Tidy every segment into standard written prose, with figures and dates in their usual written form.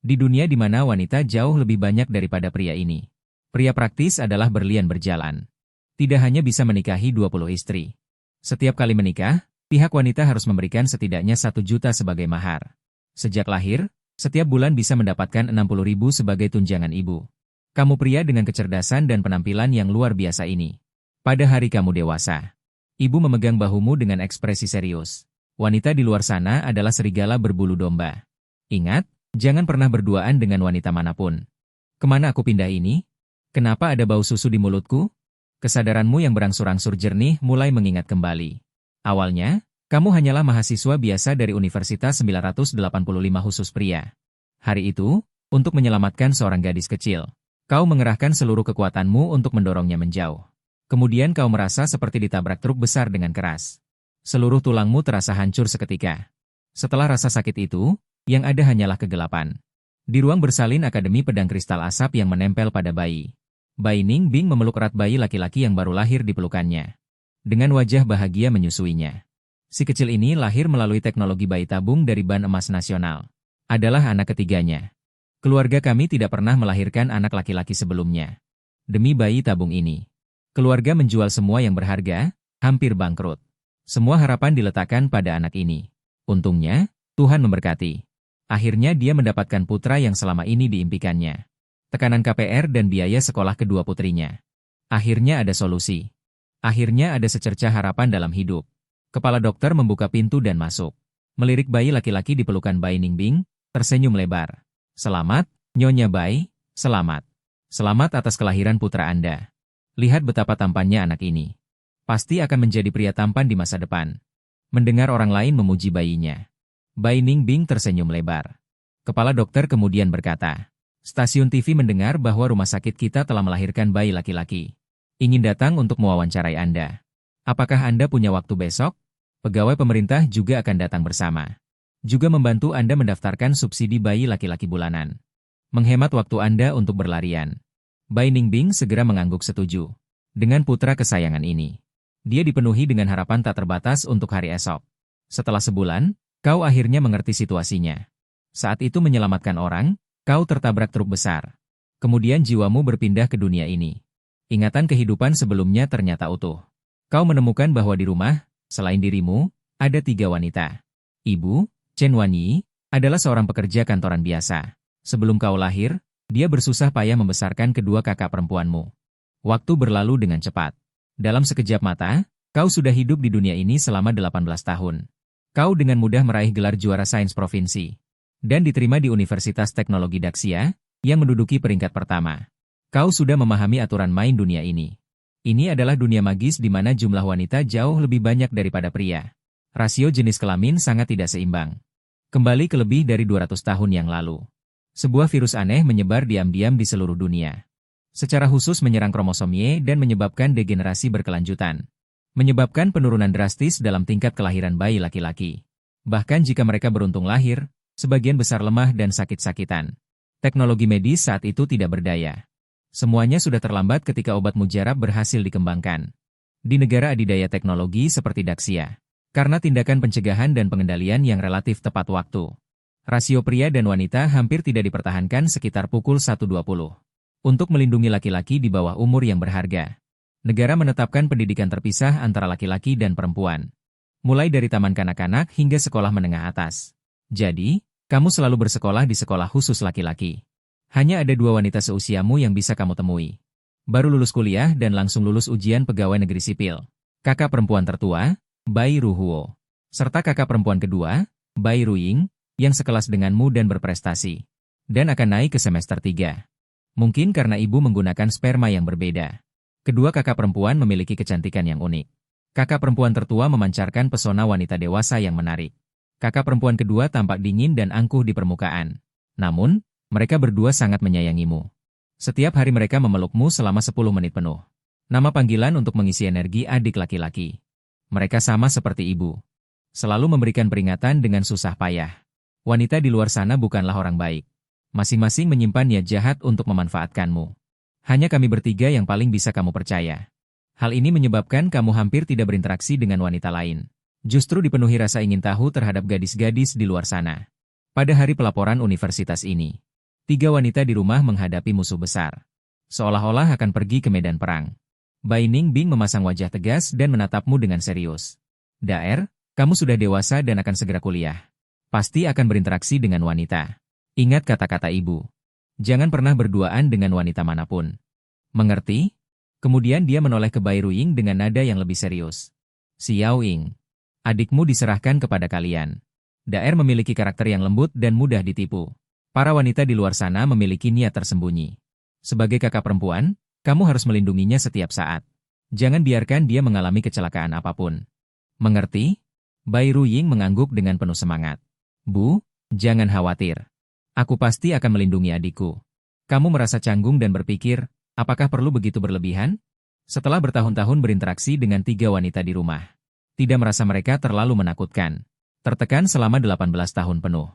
Di dunia di mana wanita jauh lebih banyak daripada pria ini. Pria praktis adalah berlian berjalan. Tidak hanya bisa menikahi 20 istri. Setiap kali menikah, pihak wanita harus memberikan setidaknya 1 juta sebagai mahar. Sejak lahir, setiap bulan bisa mendapatkan 60.000 sebagai tunjangan ibu. Kamu pria dengan kecerdasan dan penampilan yang luar biasa ini. Pada hari kamu dewasa, ibu memegang bahumu dengan ekspresi serius. Wanita di luar sana adalah serigala berbulu domba. Ingat, jangan pernah berduaan dengan wanita manapun. Kemana aku pindah ini? Kenapa ada bau susu di mulutku? Kesadaranmu yang berangsur-angsur jernih mulai mengingat kembali. Awalnya, kamu hanyalah mahasiswa biasa dari Universitas 985 khusus pria. Hari itu, untuk menyelamatkan seorang gadis kecil, kau mengerahkan seluruh kekuatanmu untuk mendorongnya menjauh. Kemudian kau merasa seperti ditabrak truk besar dengan keras. Seluruh tulangmu terasa hancur seketika. Setelah rasa sakit itu, yang ada hanyalah kegelapan. Di ruang bersalin Akademi Pedang Kristal Asap yang menempel pada bayi. Bai Ning Bing memeluk erat bayi laki-laki yang baru lahir di pelukannya. Dengan wajah bahagia menyusuinya. Si kecil ini lahir melalui teknologi bayi tabung dari Ban Emas Nasional. Adalah anak ketiganya. Keluarga kami tidak pernah melahirkan anak laki-laki sebelumnya. Demi bayi tabung ini, keluarga menjual semua yang berharga, hampir bangkrut. Semua harapan diletakkan pada anak ini. Untungnya, Tuhan memberkati. Akhirnya dia mendapatkan putra yang selama ini diimpikannya. Tekanan KPR dan biaya sekolah kedua putrinya. Akhirnya ada solusi. Akhirnya ada secercah harapan dalam hidup. Kepala dokter membuka pintu dan masuk. Melirik bayi laki-laki di pelukan Bai Ningbing, tersenyum lebar. Selamat, Nyonya Bai, selamat. Selamat atas kelahiran putra Anda. Lihat betapa tampannya anak ini. Pasti akan menjadi pria tampan di masa depan. Mendengar orang lain memuji bayinya, Bai Ningbing tersenyum lebar. Kepala dokter kemudian berkata, stasiun TV mendengar bahwa rumah sakit kita telah melahirkan bayi laki-laki. Ingin datang untuk mewawancarai Anda. Apakah Anda punya waktu besok? Pegawai pemerintah juga akan datang bersama. Juga membantu Anda mendaftarkan subsidi bayi laki-laki bulanan. Menghemat waktu Anda untuk berlarian. Bai Ningbing segera mengangguk setuju. Dengan putra kesayangan ini, dia dipenuhi dengan harapan tak terbatas untuk hari esok. Setelah sebulan, kau akhirnya mengerti situasinya. Saat itu menyelamatkan orang, kau tertabrak truk besar. Kemudian jiwamu berpindah ke dunia ini. Ingatan kehidupan sebelumnya ternyata utuh. Kau menemukan bahwa di rumah, selain dirimu, ada 3 wanita. Ibu, Chen Wanyi, adalah seorang pekerja kantoran biasa. Sebelum kau lahir, dia bersusah payah membesarkan kedua kakak perempuanmu. Waktu berlalu dengan cepat. Dalam sekejap mata, kau sudah hidup di dunia ini selama 18 tahun. Kau dengan mudah meraih gelar juara sains provinsi. Dan diterima di Universitas Teknologi Daxia, yang menduduki peringkat pertama. Kau sudah memahami aturan main dunia ini. Ini adalah dunia magis di mana jumlah wanita jauh lebih banyak daripada pria. Rasio jenis kelamin sangat tidak seimbang. Kembali ke lebih dari 200 tahun yang lalu. Sebuah virus aneh menyebar diam-diam di seluruh dunia. Secara khusus menyerang kromosom Y dan menyebabkan degenerasi berkelanjutan. Menyebabkan penurunan drastis dalam tingkat kelahiran bayi laki-laki. Bahkan jika mereka beruntung lahir, sebagian besar lemah dan sakit-sakitan. Teknologi medis saat itu tidak berdaya. Semuanya sudah terlambat ketika obat mujarab berhasil dikembangkan. Di negara adidaya teknologi seperti Daxia. Karena tindakan pencegahan dan pengendalian yang relatif tepat waktu. Rasio pria dan wanita hampir tidak dipertahankan sekitar pukul 1.20. Untuk melindungi laki-laki di bawah umur yang berharga. Negara menetapkan pendidikan terpisah antara laki-laki dan perempuan. Mulai dari taman kanak-kanak hingga sekolah menengah atas. Jadi, kamu selalu bersekolah di sekolah khusus laki-laki. Hanya ada 2 wanita seusiamu yang bisa kamu temui. Baru lulus kuliah dan langsung lulus ujian pegawai negeri sipil. Kakak perempuan tertua, Bai Ruhuo. Serta kakak perempuan kedua, Bai Ruying, yang sekelas denganmu dan berprestasi. Dan akan naik ke semester 3. Mungkin karena ibu menggunakan sperma yang berbeda. Kedua kakak perempuan memiliki kecantikan yang unik. Kakak perempuan tertua memancarkan pesona wanita dewasa yang menarik. Kakak perempuan kedua tampak dingin dan angkuh di permukaan. Namun, mereka berdua sangat menyayangimu. Setiap hari mereka memelukmu selama 10 menit penuh. Nama panggilan untuk mengisi energi adik laki-laki. Mereka sama seperti ibu. Selalu memberikan peringatan dengan susah payah. Wanita di luar sana bukanlah orang baik. Masing-masing menyimpan niat jahat untuk memanfaatkanmu. Hanya kami bertiga yang paling bisa kamu percaya. Hal ini menyebabkan kamu hampir tidak berinteraksi dengan wanita lain. Justru dipenuhi rasa ingin tahu terhadap gadis-gadis di luar sana. Pada hari pelaporan universitas ini, Tiga wanita di rumah menghadapi musuh besar. Seolah-olah akan pergi ke medan perang. Bai Ningbing memasang wajah tegas dan menatapmu dengan serius. Daer, kamu sudah dewasa dan akan segera kuliah. Pasti akan berinteraksi dengan wanita. Ingat kata-kata ibu. Jangan pernah berduaan dengan wanita manapun. Mengerti? Kemudian dia menoleh ke Bai Ruying dengan nada yang lebih serius. Xiao Ying, adikmu diserahkan kepada kalian. Daer memiliki karakter yang lembut dan mudah ditipu. Para wanita di luar sana memiliki niat tersembunyi. Sebagai kakak perempuan, kamu harus melindunginya setiap saat. Jangan biarkan dia mengalami kecelakaan apapun. Mengerti? Bai Ruying mengangguk dengan penuh semangat. Bu, jangan khawatir. Aku pasti akan melindungi adikku. Kamu merasa canggung dan berpikir, apakah perlu begitu berlebihan? Setelah bertahun-tahun berinteraksi dengan tiga wanita di rumah, tidak merasa mereka terlalu menakutkan. Tertekan selama 18 tahun penuh.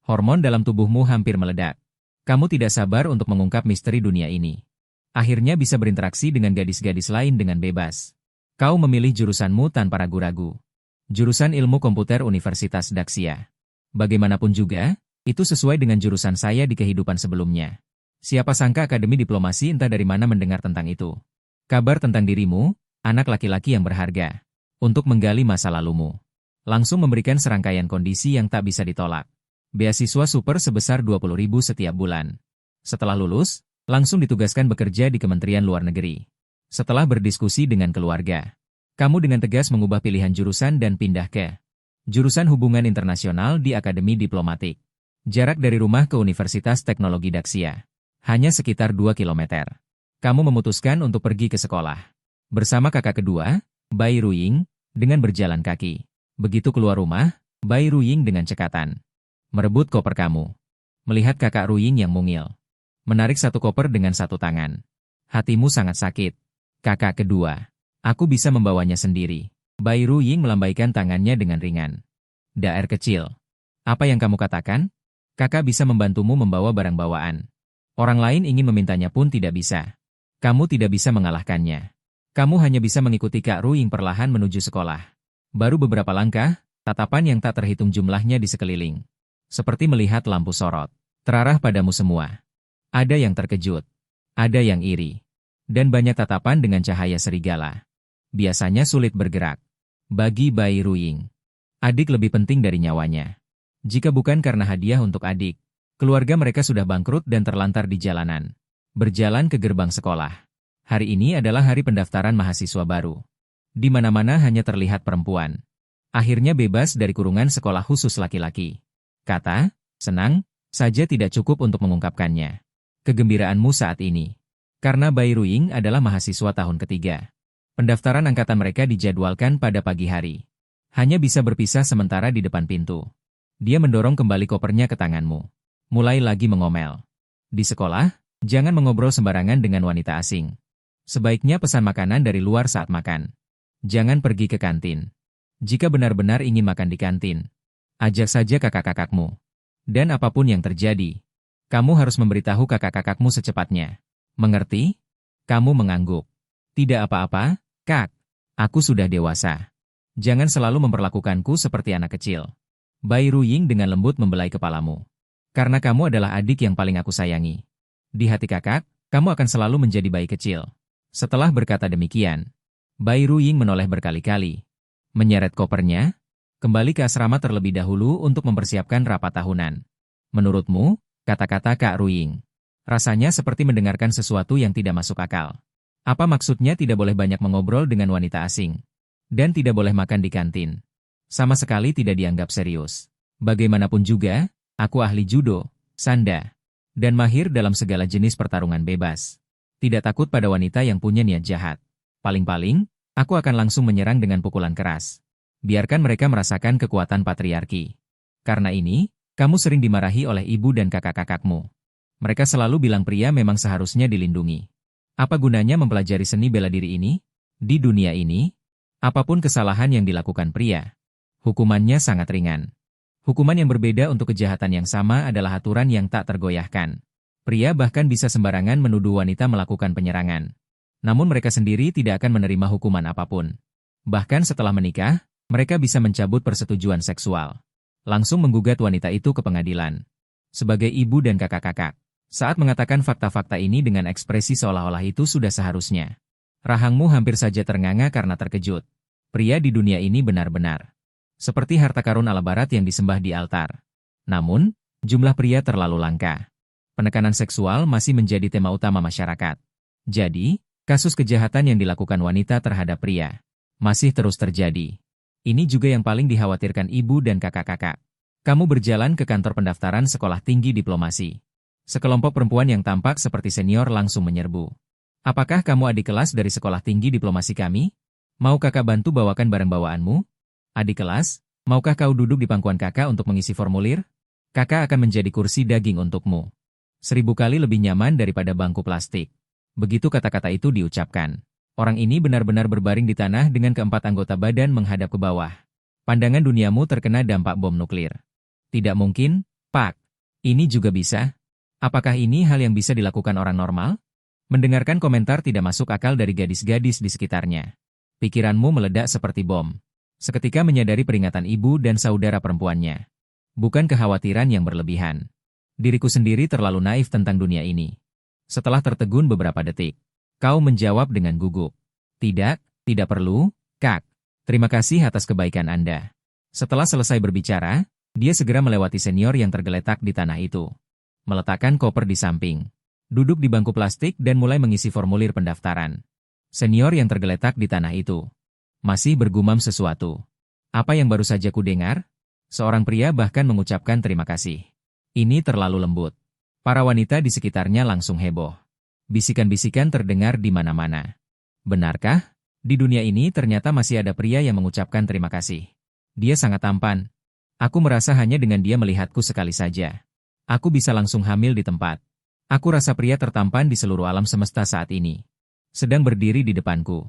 Hormon dalam tubuhmu hampir meledak. Kamu tidak sabar untuk mengungkap misteri dunia ini. Akhirnya bisa berinteraksi dengan gadis-gadis lain dengan bebas. Kau memilih jurusanmu tanpa ragu-ragu. Jurusan Ilmu Komputer Universitas Daxia. Bagaimanapun juga, itu sesuai dengan jurusan saya di kehidupan sebelumnya. Siapa sangka Akademi Diplomasi entah dari mana mendengar tentang itu. Kabar tentang dirimu, anak laki-laki yang berharga. Untuk menggali masa lalumu. Langsung memberikan serangkaian kondisi yang tak bisa ditolak. Beasiswa super sebesar 20.000 setiap bulan. Setelah lulus, langsung ditugaskan bekerja di Kementerian Luar Negeri. Setelah berdiskusi dengan keluarga, kamu dengan tegas mengubah pilihan jurusan dan pindah ke jurusan Hubungan Internasional di Akademi Diplomatik. Jarak dari rumah ke Universitas Teknologi Daxia hanya sekitar 2 km. Kamu memutuskan untuk pergi ke sekolah. Bersama kakak kedua, Bai Ruying, dengan berjalan kaki. Begitu keluar rumah, Bai Ruying dengan cekatan merebut koper kamu. Melihat kakak Ruying yang mungil. Menarik satu koper dengan satu tangan. Hatimu sangat sakit. Kakak kedua. Aku bisa membawanya sendiri. Bai Ruying melambaikan tangannya dengan ringan. Daer kecil. Apa yang kamu katakan? Kakak bisa membantumu membawa barang bawaan. Orang lain ingin memintanya pun tidak bisa. Kamu tidak bisa mengalahkannya. Kamu hanya bisa mengikuti Kak Ruying perlahan menuju sekolah. Baru beberapa langkah, tatapan yang tak terhitung jumlahnya di sekeliling. Seperti melihat lampu sorot. Terarah padamu semua. Ada yang terkejut. Ada yang iri. Dan banyak tatapan dengan cahaya serigala. Biasanya sulit bergerak. Bagi Bai Ruying, adik lebih penting dari nyawanya. Jika bukan karena hadiah untuk adik, keluarga mereka sudah bangkrut dan terlantar di jalanan. Berjalan ke gerbang sekolah. Hari ini adalah hari pendaftaran mahasiswa baru. Di mana-mana hanya terlihat perempuan. Akhirnya bebas dari kurungan sekolah khusus laki-laki. Kata, senang, saja tidak cukup untuk mengungkapkannya. Kegembiraanmu saat ini. Karena Bai Ruying adalah mahasiswa tahun ketiga. Pendaftaran angkatan mereka dijadwalkan pada pagi hari. Hanya bisa berpisah sementara di depan pintu. Dia mendorong kembali kopernya ke tanganmu. Mulai lagi mengomel. Di sekolah, jangan mengobrol sembarangan dengan wanita asing. Sebaiknya pesan makanan dari luar saat makan. Jangan pergi ke kantin. Jika benar-benar ingin makan di kantin, ajak saja kakak-kakakmu. Dan apapun yang terjadi, kamu harus memberitahu kakak-kakakmu secepatnya. Mengerti? Kamu mengangguk. Tidak apa-apa, Kak. Aku sudah dewasa. Jangan selalu memperlakukanku seperti anak kecil. Bai Ruying dengan lembut membelai kepalamu. Karena kamu adalah adik yang paling aku sayangi. Di hati kakak, kamu akan selalu menjadi bayi kecil. Setelah berkata demikian, Bai Ruying menoleh berkali-kali. Menyeret kopernya, kembali ke asrama terlebih dahulu untuk mempersiapkan rapat tahunan. Menurutmu, kata-kata Kak Ruying, rasanya seperti mendengarkan sesuatu yang tidak masuk akal. Apa maksudnya tidak boleh banyak mengobrol dengan wanita asing? Dan tidak boleh makan di kantin. Sama sekali tidak dianggap serius. Bagaimanapun juga, aku ahli judo, sanda, dan mahir dalam segala jenis pertarungan bebas. Tidak takut pada wanita yang punya niat jahat. Paling-paling, aku akan langsung menyerang dengan pukulan keras. Biarkan mereka merasakan kekuatan patriarki. Karena ini, kamu sering dimarahi oleh ibu dan kakak-kakakmu. Mereka selalu bilang pria memang seharusnya dilindungi. Apa gunanya mempelajari seni bela diri ini? Di dunia ini, apapun kesalahan yang dilakukan pria, hukumannya sangat ringan. Hukuman yang berbeda untuk kejahatan yang sama adalah aturan yang tak tergoyahkan. Pria bahkan bisa sembarangan menuduh wanita melakukan penyerangan. Namun mereka sendiri tidak akan menerima hukuman apapun. Bahkan setelah menikah, mereka bisa mencabut persetujuan seksual. Langsung menggugat wanita itu ke pengadilan. Sebagai ibu dan kakak-kakak, Saat mengatakan fakta-fakta ini dengan ekspresi seolah-olah itu sudah seharusnya. Rahangmu hampir saja ternganga karena terkejut. Pria di dunia ini benar-benar seperti harta karun ala barat yang disembah di altar. Namun, jumlah pria terlalu langka. Penekanan seksual masih menjadi tema utama masyarakat. Jadi, kasus kejahatan yang dilakukan wanita terhadap pria masih terus terjadi. Ini juga yang paling dikhawatirkan ibu dan kakak-kakak. Kamu berjalan ke kantor pendaftaran sekolah tinggi diplomasi. Sekelompok perempuan yang tampak seperti senior langsung menyerbu. Apakah kamu adik kelas dari sekolah tinggi diplomasi kami? Mau kakak bantu bawakan barang bawaanmu? Adik kelas, maukah kau duduk di pangkuan kakak untuk mengisi formulir? Kakak akan menjadi kursi daging untukmu. 1000 kali lebih nyaman daripada bangku plastik. Begitu kata-kata itu diucapkan. Orang ini benar-benar berbaring di tanah dengan keempat anggota badan menghadap ke bawah. Pandangan duniamu terkena dampak bom nuklir. Tidak mungkin, Pak. Ini juga bisa? Apakah ini hal yang bisa dilakukan orang normal? Mendengarkan komentar tidak masuk akal dari gadis-gadis di sekitarnya. Pikiranmu meledak seperti bom. Seketika menyadari peringatan ibu dan saudara perempuannya. Bukan kekhawatiran yang berlebihan. Diriku sendiri terlalu naif tentang dunia ini. Setelah tertegun beberapa detik, kau menjawab dengan gugup. Tidak, tidak perlu, Kak. Terima kasih atas kebaikan Anda. Setelah selesai berbicara, dia segera melewati senior yang tergeletak di tanah itu. Meletakkan koper di samping. Duduk di bangku plastik dan mulai mengisi formulir pendaftaran. Senior yang tergeletak di tanah itu masih bergumam sesuatu. Apa yang baru saja kudengar? Seorang pria bahkan mengucapkan terima kasih. Ini terlalu lembut. Para wanita di sekitarnya langsung heboh. Bisikan-bisikan terdengar di mana-mana. Benarkah? Di dunia ini ternyata masih ada pria yang mengucapkan terima kasih. Dia sangat tampan. Aku merasa hanya dengan dia melihatku sekali saja. Aku bisa langsung hamil di tempat. Aku rasa pria tertampan di seluruh alam semesta saat ini sedang berdiri di depanku.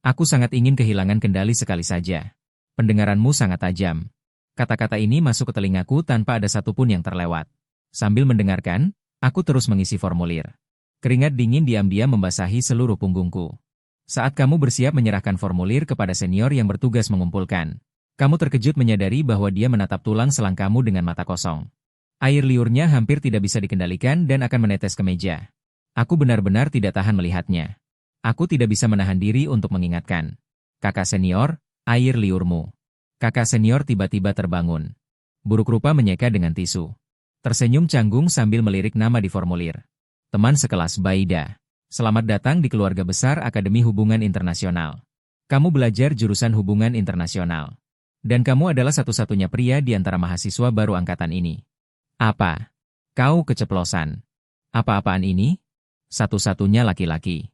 Aku sangat ingin kehilangan kendali sekali saja. Pendengaranmu sangat tajam. Kata-kata ini masuk ke telingaku tanpa ada satupun yang terlewat. Sambil mendengarkan, aku terus mengisi formulir. Keringat dingin diam-diam membasahi seluruh punggungku. Saat kamu bersiap menyerahkan formulir kepada senior yang bertugas mengumpulkan, kamu terkejut menyadari bahwa dia menatap tulang selang kamu dengan mata kosong. Air liurnya hampir tidak bisa dikendalikan dan akan menetes ke meja. Aku benar-benar tidak tahan melihatnya. Aku tidak bisa menahan diri untuk mengingatkan. Kakak senior, air liurmu. Kakak senior tiba-tiba terbangun. Buruk rupa menyeka dengan tisu. Tersenyum canggung sambil melirik nama di formulir. Teman sekelas Baida. Selamat datang di keluarga besar Akademi Hubungan Internasional. Kamu belajar jurusan hubungan internasional. Dan kamu adalah satu-satunya pria di antara mahasiswa baru angkatan ini. Apa? Kau keceplosan. Apa-apaan ini? Satu-satunya laki-laki.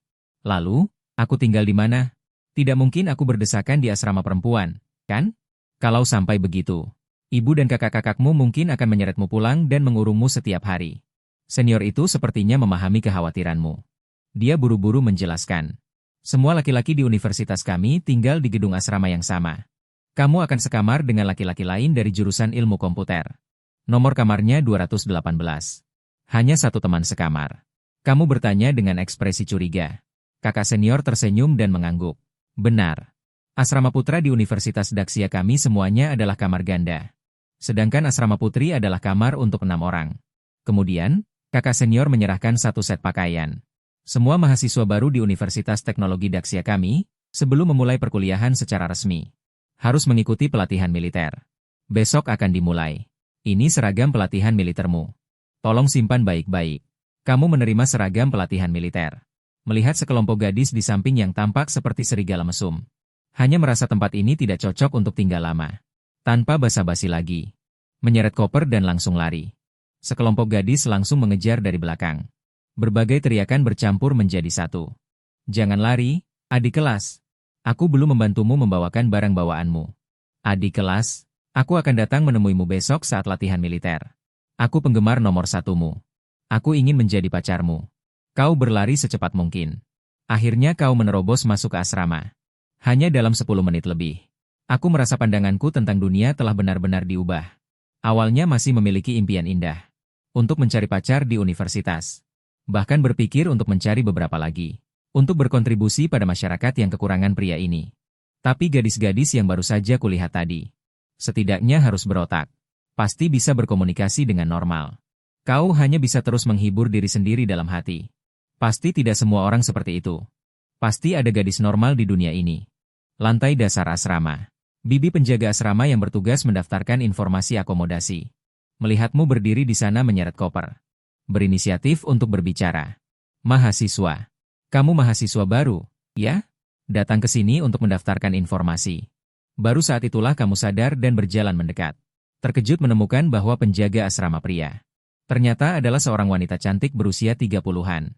Lalu, aku tinggal di mana? Tidak mungkin aku berdesakan di asrama perempuan, kan? Kalau sampai begitu, ibu dan kakak-kakakmu mungkin akan menyeretmu pulang dan mengurungmu setiap hari. Senior itu sepertinya memahami kekhawatiranmu. Dia buru-buru menjelaskan. Semua laki-laki di universitas kami tinggal di gedung asrama yang sama. Kamu akan sekamar dengan laki-laki lain dari jurusan ilmu komputer. Nomor kamarnya 218. Hanya satu teman sekamar. Kamu bertanya dengan ekspresi curiga. Kakak senior tersenyum dan mengangguk. Benar. Asrama putra di Universitas Daxia kami semuanya adalah kamar ganda. Sedangkan asrama putri adalah kamar untuk 6 orang. Kemudian, kakak senior menyerahkan satu set pakaian. Semua mahasiswa baru di Universitas Teknologi Daxia kami, sebelum memulai perkuliahan secara resmi, harus mengikuti pelatihan militer. Besok akan dimulai. Ini seragam pelatihan militermu. Tolong simpan baik-baik. Kamu menerima seragam pelatihan militer. Melihat sekelompok gadis di samping yang tampak seperti serigala mesum. Hanya merasa tempat ini tidak cocok untuk tinggal lama. Tanpa basa-basi lagi. Menyeret koper dan langsung lari. Sekelompok gadis langsung mengejar dari belakang. Berbagai teriakan bercampur menjadi satu. Jangan lari, adik kelas. Aku belum membantumu membawakan barang bawaanmu. Adik kelas, aku akan datang menemuimu besok saat latihan militer. Aku penggemar nomor 1-mu. Aku ingin menjadi pacarmu. Kau berlari secepat mungkin. Akhirnya kau menerobos masuk ke asrama. Hanya dalam 10 menit lebih. Aku merasa pandanganku tentang dunia telah benar-benar diubah. Awalnya masih memiliki impian indah. Untuk mencari pacar di universitas. Bahkan berpikir untuk mencari beberapa lagi. Untuk berkontribusi pada masyarakat yang kekurangan pria ini. Tapi gadis-gadis yang baru saja kulihat tadi. Setidaknya harus berotak. Pasti bisa berkomunikasi dengan normal. Kau hanya bisa terus menghibur diri sendiri dalam hati. Pasti tidak semua orang seperti itu. Pasti ada gadis normal di dunia ini. Lantai dasar asrama. Bibi penjaga asrama yang bertugas mendaftarkan informasi akomodasi. Melihatmu berdiri di sana menyeret koper. Berinisiatif untuk berbicara. Mahasiswa. Kamu mahasiswa baru, ya? Datang ke sini untuk mendaftarkan informasi. Baru saat itulah kamu sadar dan berjalan mendekat. Terkejut menemukan bahwa penjaga asrama pria ternyata adalah seorang wanita cantik berusia 30-an.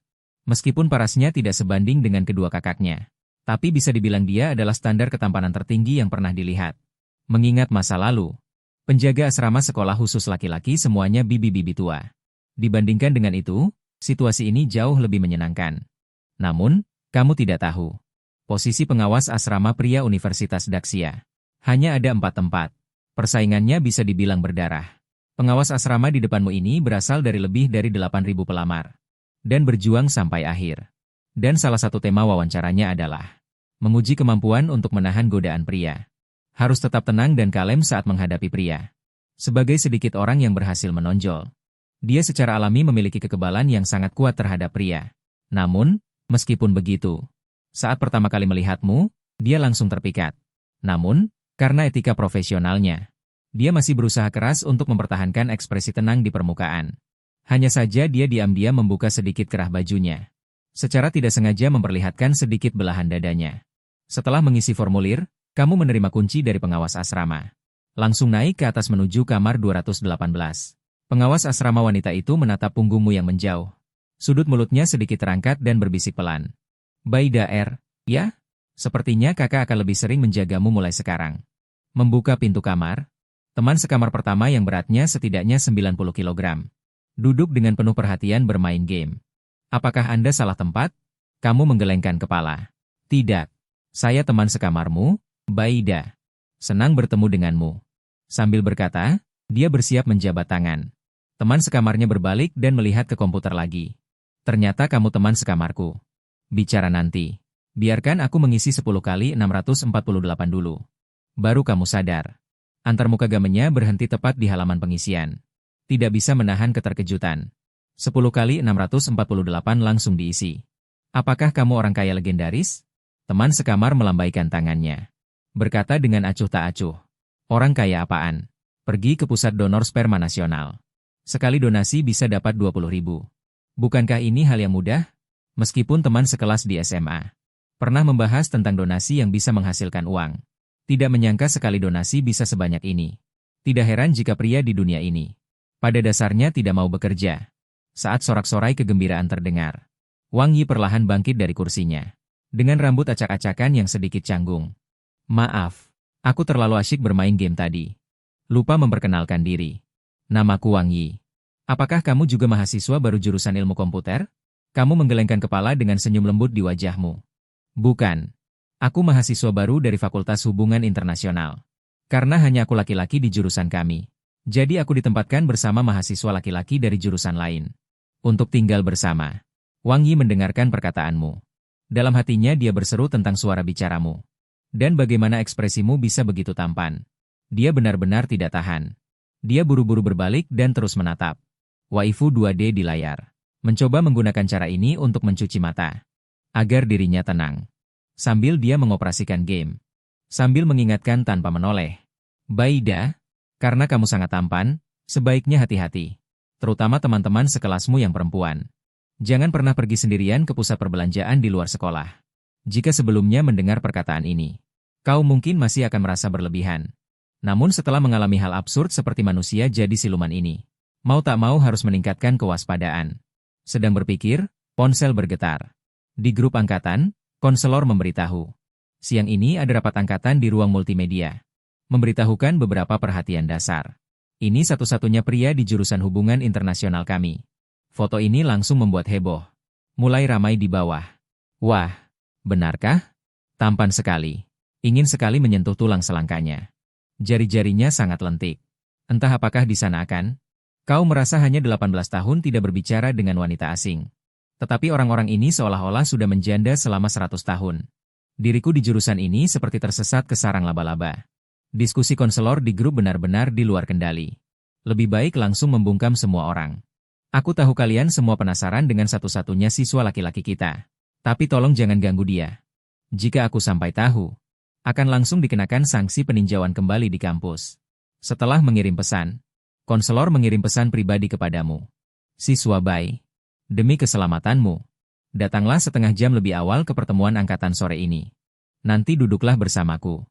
Meskipun parasnya tidak sebanding dengan kedua kakaknya, tapi bisa dibilang dia adalah standar ketampanan tertinggi yang pernah dilihat. Mengingat masa lalu, penjaga asrama sekolah khusus laki-laki semuanya bibi-bibi tua. Dibandingkan dengan itu, situasi ini jauh lebih menyenangkan. Namun, kamu tidak tahu. Posisi pengawas asrama pria Universitas Daxia. Hanya ada 4 tempat. Persaingannya bisa dibilang berdarah. Pengawas asrama di depanmu ini berasal dari lebih dari 8.000 pelamar. Dan berjuang sampai akhir. Dan salah satu tema wawancaranya adalah menguji kemampuan untuk menahan godaan pria. Harus tetap tenang dan kalem saat menghadapi pria. Sebagai sedikit orang yang berhasil menonjol, dia secara alami memiliki kekebalan yang sangat kuat terhadap pria. Namun, meskipun begitu, saat pertama kali melihatmu, dia langsung terpikat. Namun, karena etika profesionalnya, dia masih berusaha keras untuk mempertahankan ekspresi tenang di permukaan. Hanya saja dia diam-diam membuka sedikit kerah bajunya. Secara tidak sengaja memperlihatkan sedikit belahan dadanya. Setelah mengisi formulir, kamu menerima kunci dari pengawas asrama. Langsung naik ke atas menuju kamar 218. Pengawas asrama wanita itu menatap punggungmu yang menjauh. Sudut mulutnya sedikit terangkat dan berbisik pelan. Baida R, ya? Sepertinya kakak akan lebih sering menjagamu mulai sekarang. Membuka pintu kamar. Teman sekamar pertama yang beratnya setidaknya 90 kg. Duduk dengan penuh perhatian bermain game. Apakah Anda salah tempat? Kamu menggelengkan kepala. Tidak. Saya teman sekamarmu, Baida. Senang bertemu denganmu. Sambil berkata, dia bersiap menjabat tangan. Teman sekamarnya berbalik dan melihat ke komputer lagi. Ternyata kamu teman sekamarku. Bicara nanti. Biarkan aku mengisi 10 kali 648 dulu. Baru kamu sadar. Antarmuka gamenya berhenti tepat di halaman pengisian. Tidak bisa menahan keterkejutan. 10 kali 648 langsung diisi. Apakah kamu orang kaya legendaris? Teman sekamar melambaikan tangannya. Berkata dengan acuh tak acuh. Orang kaya apaan? Pergi ke pusat donor sperma nasional. Sekali donasi bisa dapat 20.000. Bukankah ini hal yang mudah? Meskipun teman sekelas di SMA pernah membahas tentang donasi yang bisa menghasilkan uang. Tidak menyangka sekali donasi bisa sebanyak ini. Tidak heran jika pria di dunia ini pada dasarnya tidak mau bekerja. Saat sorak-sorai kegembiraan terdengar, Wang Yi perlahan bangkit dari kursinya. Dengan rambut acak-acakan yang sedikit canggung. Maaf, aku terlalu asyik bermain game tadi. Lupa memperkenalkan diri. Namaku Wang Yi. Apakah kamu juga mahasiswa baru jurusan ilmu komputer? Kamu menggelengkan kepala dengan senyum lembut di wajahmu. Bukan. Aku mahasiswa baru dari Fakultas Hubungan Internasional. Karena hanya aku laki-laki di jurusan kami. Jadi aku ditempatkan bersama mahasiswa laki-laki dari jurusan lain. Untuk tinggal bersama. Wang Yi mendengarkan perkataanmu. Dalam hatinya dia berseru tentang suara bicaramu. Dan bagaimana ekspresimu bisa begitu tampan. Dia benar-benar tidak tahan. Dia buru-buru berbalik dan terus menatap waifu 2D di layar. Mencoba menggunakan cara ini untuk mencuci mata. Agar dirinya tenang. Sambil dia mengoperasikan game. Sambil mengingatkan tanpa menoleh. Baida, karena kamu sangat tampan, sebaiknya hati-hati. Terutama teman-teman sekelasmu yang perempuan. Jangan pernah pergi sendirian ke pusat perbelanjaan di luar sekolah. Jika sebelumnya mendengar perkataan ini, kau mungkin masih akan merasa berlebihan. Namun setelah mengalami hal absurd seperti manusia jadi siluman ini, mau tak mau harus meningkatkan kewaspadaan. Sedang berpikir, ponsel bergetar. Di grup angkatan, konselor memberitahu. Siang ini ada rapat angkatan di ruang multimedia. Memberitahukan beberapa perhatian dasar. Ini satu-satunya pria di jurusan hubungan internasional kami. Foto ini langsung membuat heboh. Mulai ramai di bawah. Wah, benarkah? Tampan sekali. Ingin sekali menyentuh tulang selangkanya. Jari-jarinya sangat lentik. Entah apakah di sana akan? Kau merasa hanya 18 tahun tidak berbicara dengan wanita asing. Tetapi orang-orang ini seolah-olah sudah menjanda selama 100 tahun. Diriku di jurusan ini seperti tersesat ke sarang laba-laba. Diskusi konselor di grup benar-benar di luar kendali. Lebih baik langsung membungkam semua orang. Aku tahu kalian semua penasaran dengan satu-satunya siswa laki-laki kita. Tapi tolong jangan ganggu dia. Jika aku sampai tahu, akan langsung dikenakan sanksi peninjauan kembali di kampus. Setelah mengirim pesan, konselor mengirim pesan pribadi kepadamu. Siswa Bai, demi keselamatanmu, datanglah setengah jam lebih awal ke pertemuan angkatan sore ini. Nanti duduklah bersamaku.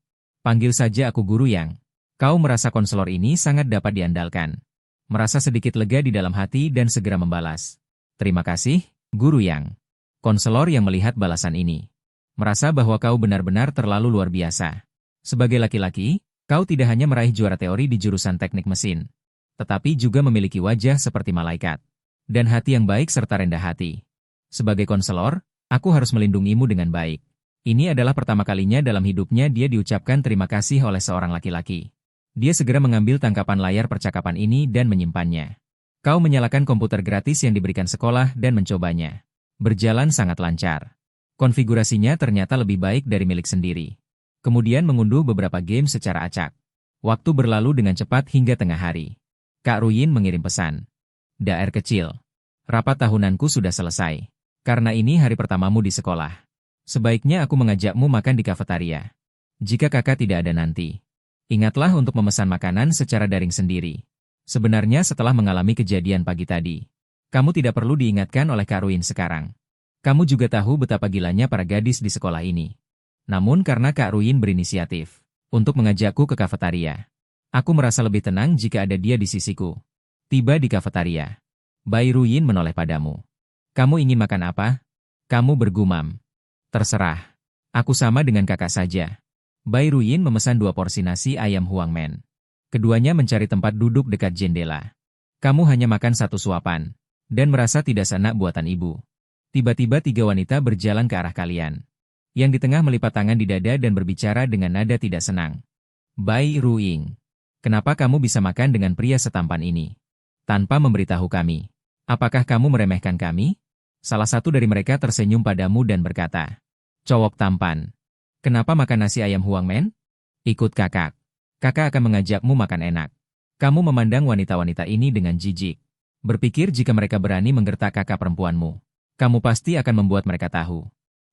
Panggil saja aku Guru Yang. Kau merasa konselor ini sangat dapat diandalkan. Merasa sedikit lega di dalam hati dan segera membalas. Terima kasih, Guru Yang. Konselor yang melihat balasan ini merasa bahwa kau benar-benar terlalu luar biasa. Sebagai laki-laki, kau tidak hanya meraih juara teori di jurusan teknik mesin, tetapi juga memiliki wajah seperti malaikat dan hati yang baik serta rendah hati. Sebagai konselor, aku harus melindungimu dengan baik. Ini adalah pertama kalinya dalam hidupnya dia diucapkan terima kasih oleh seorang laki-laki. Dia segera mengambil tangkapan layar percakapan ini dan menyimpannya. Kau menyalakan komputer gratis yang diberikan sekolah dan mencobanya. Berjalan sangat lancar. Konfigurasinya ternyata lebih baik dari milik sendiri. Kemudian mengunduh beberapa game secara acak. Waktu berlalu dengan cepat hingga tengah hari. Kak Ruyin mengirim pesan. Daer kecil. Rapat tahunanku sudah selesai. Karena ini hari pertamamu di sekolah. Sebaiknya aku mengajakmu makan di kafetaria. Jika kakak tidak ada nanti, ingatlah untuk memesan makanan secara daring sendiri. Sebenarnya setelah mengalami kejadian pagi tadi, kamu tidak perlu diingatkan oleh Kak Ruyin sekarang. Kamu juga tahu betapa gilanya para gadis di sekolah ini. Namun karena Kak Ruyin berinisiatif untuk mengajakku ke kafetaria, aku merasa lebih tenang jika ada dia di sisiku. Tiba di kafetaria, Bai Ruyin menoleh padamu. Kamu ingin makan apa? Kamu bergumam. Terserah. Aku sama dengan kakak saja. Bai Ruyin memesan 2 porsi nasi ayam Huangmen. Keduanya mencari tempat duduk dekat jendela. Kamu hanya makan 1 suapan, dan merasa tidak senak buatan ibu. Tiba-tiba 3 wanita berjalan ke arah kalian. Yang di tengah melipat tangan di dada dan berbicara dengan nada tidak senang. Bai Ruyin, kenapa kamu bisa makan dengan pria setampan ini? Tanpa memberitahu kami. Apakah kamu meremehkan kami? Salah satu dari mereka tersenyum padamu dan berkata, cowok tampan. Kenapa makan nasi ayam Huangmen? Ikut kakak. Kakak akan mengajakmu makan enak. Kamu memandang wanita-wanita ini dengan jijik. Berpikir jika mereka berani menggertak kakak perempuanmu, kamu pasti akan membuat mereka tahu.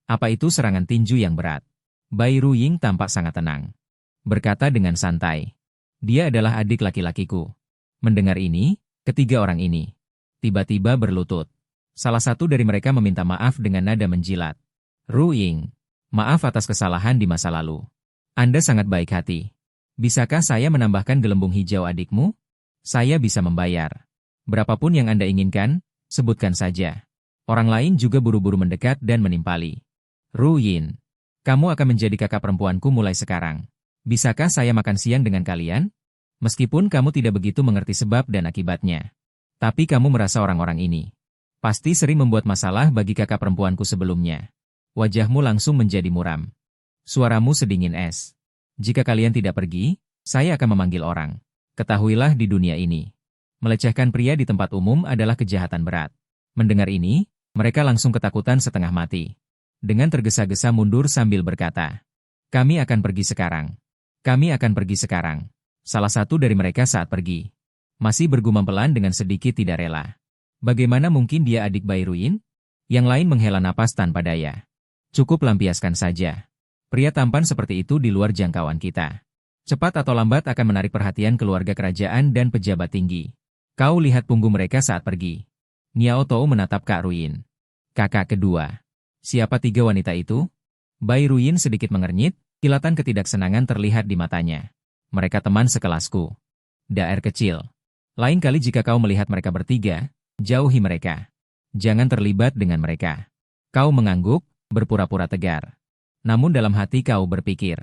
Apa itu serangan tinju yang berat? Bai Ruyin tampak sangat tenang. Berkata dengan santai. Dia adalah adik laki-lakiku. Mendengar ini, ketiga orang ini tiba-tiba berlutut. Salah satu dari mereka meminta maaf dengan nada menjilat. Ruyin, maaf atas kesalahan di masa lalu. Anda sangat baik hati. Bisakah saya menambahkan gelembung hijau adikmu? Saya bisa membayar. Berapapun yang Anda inginkan, sebutkan saja. Orang lain juga buru-buru mendekat dan menimpali. Ruyin, kamu akan menjadi kakak perempuanku mulai sekarang. Bisakah saya makan siang dengan kalian? Meskipun kamu tidak begitu mengerti sebab dan akibatnya. Tapi kamu merasa orang-orang ini pasti sering membuat masalah bagi kakak perempuanku sebelumnya. Wajahmu langsung menjadi muram. Suaramu sedingin es. Jika kalian tidak pergi, saya akan memanggil orang. Ketahuilah di dunia ini, melecehkan pria di tempat umum adalah kejahatan berat. Mendengar ini, mereka langsung ketakutan setengah mati. Dengan tergesa-gesa mundur sambil berkata, kami akan pergi sekarang. Kami akan pergi sekarang. Salah satu dari mereka saat pergi masih bergumam pelan dengan sedikit tidak rela. Bagaimana mungkin dia adik Bai Ruyin? Yang lain menghela napas tanpa daya. Cukup lampiaskan saja. Pria tampan seperti itu di luar jangkauan kita. Cepat atau lambat akan menarik perhatian keluarga kerajaan dan pejabat tinggi. Kau lihat punggung mereka saat pergi. Niao Tou menatap Kak Ruyin. Kakak kedua. Siapa 3 wanita itu? Bai Ruyin sedikit mengernyit, kilatan ketidaksenangan terlihat di matanya. Mereka teman sekelasku. Daer kecil. Lain kali jika kau melihat mereka bertiga, jauhi mereka. Jangan terlibat dengan mereka. Kau mengangguk, berpura-pura tegar. Namun dalam hati kau berpikir,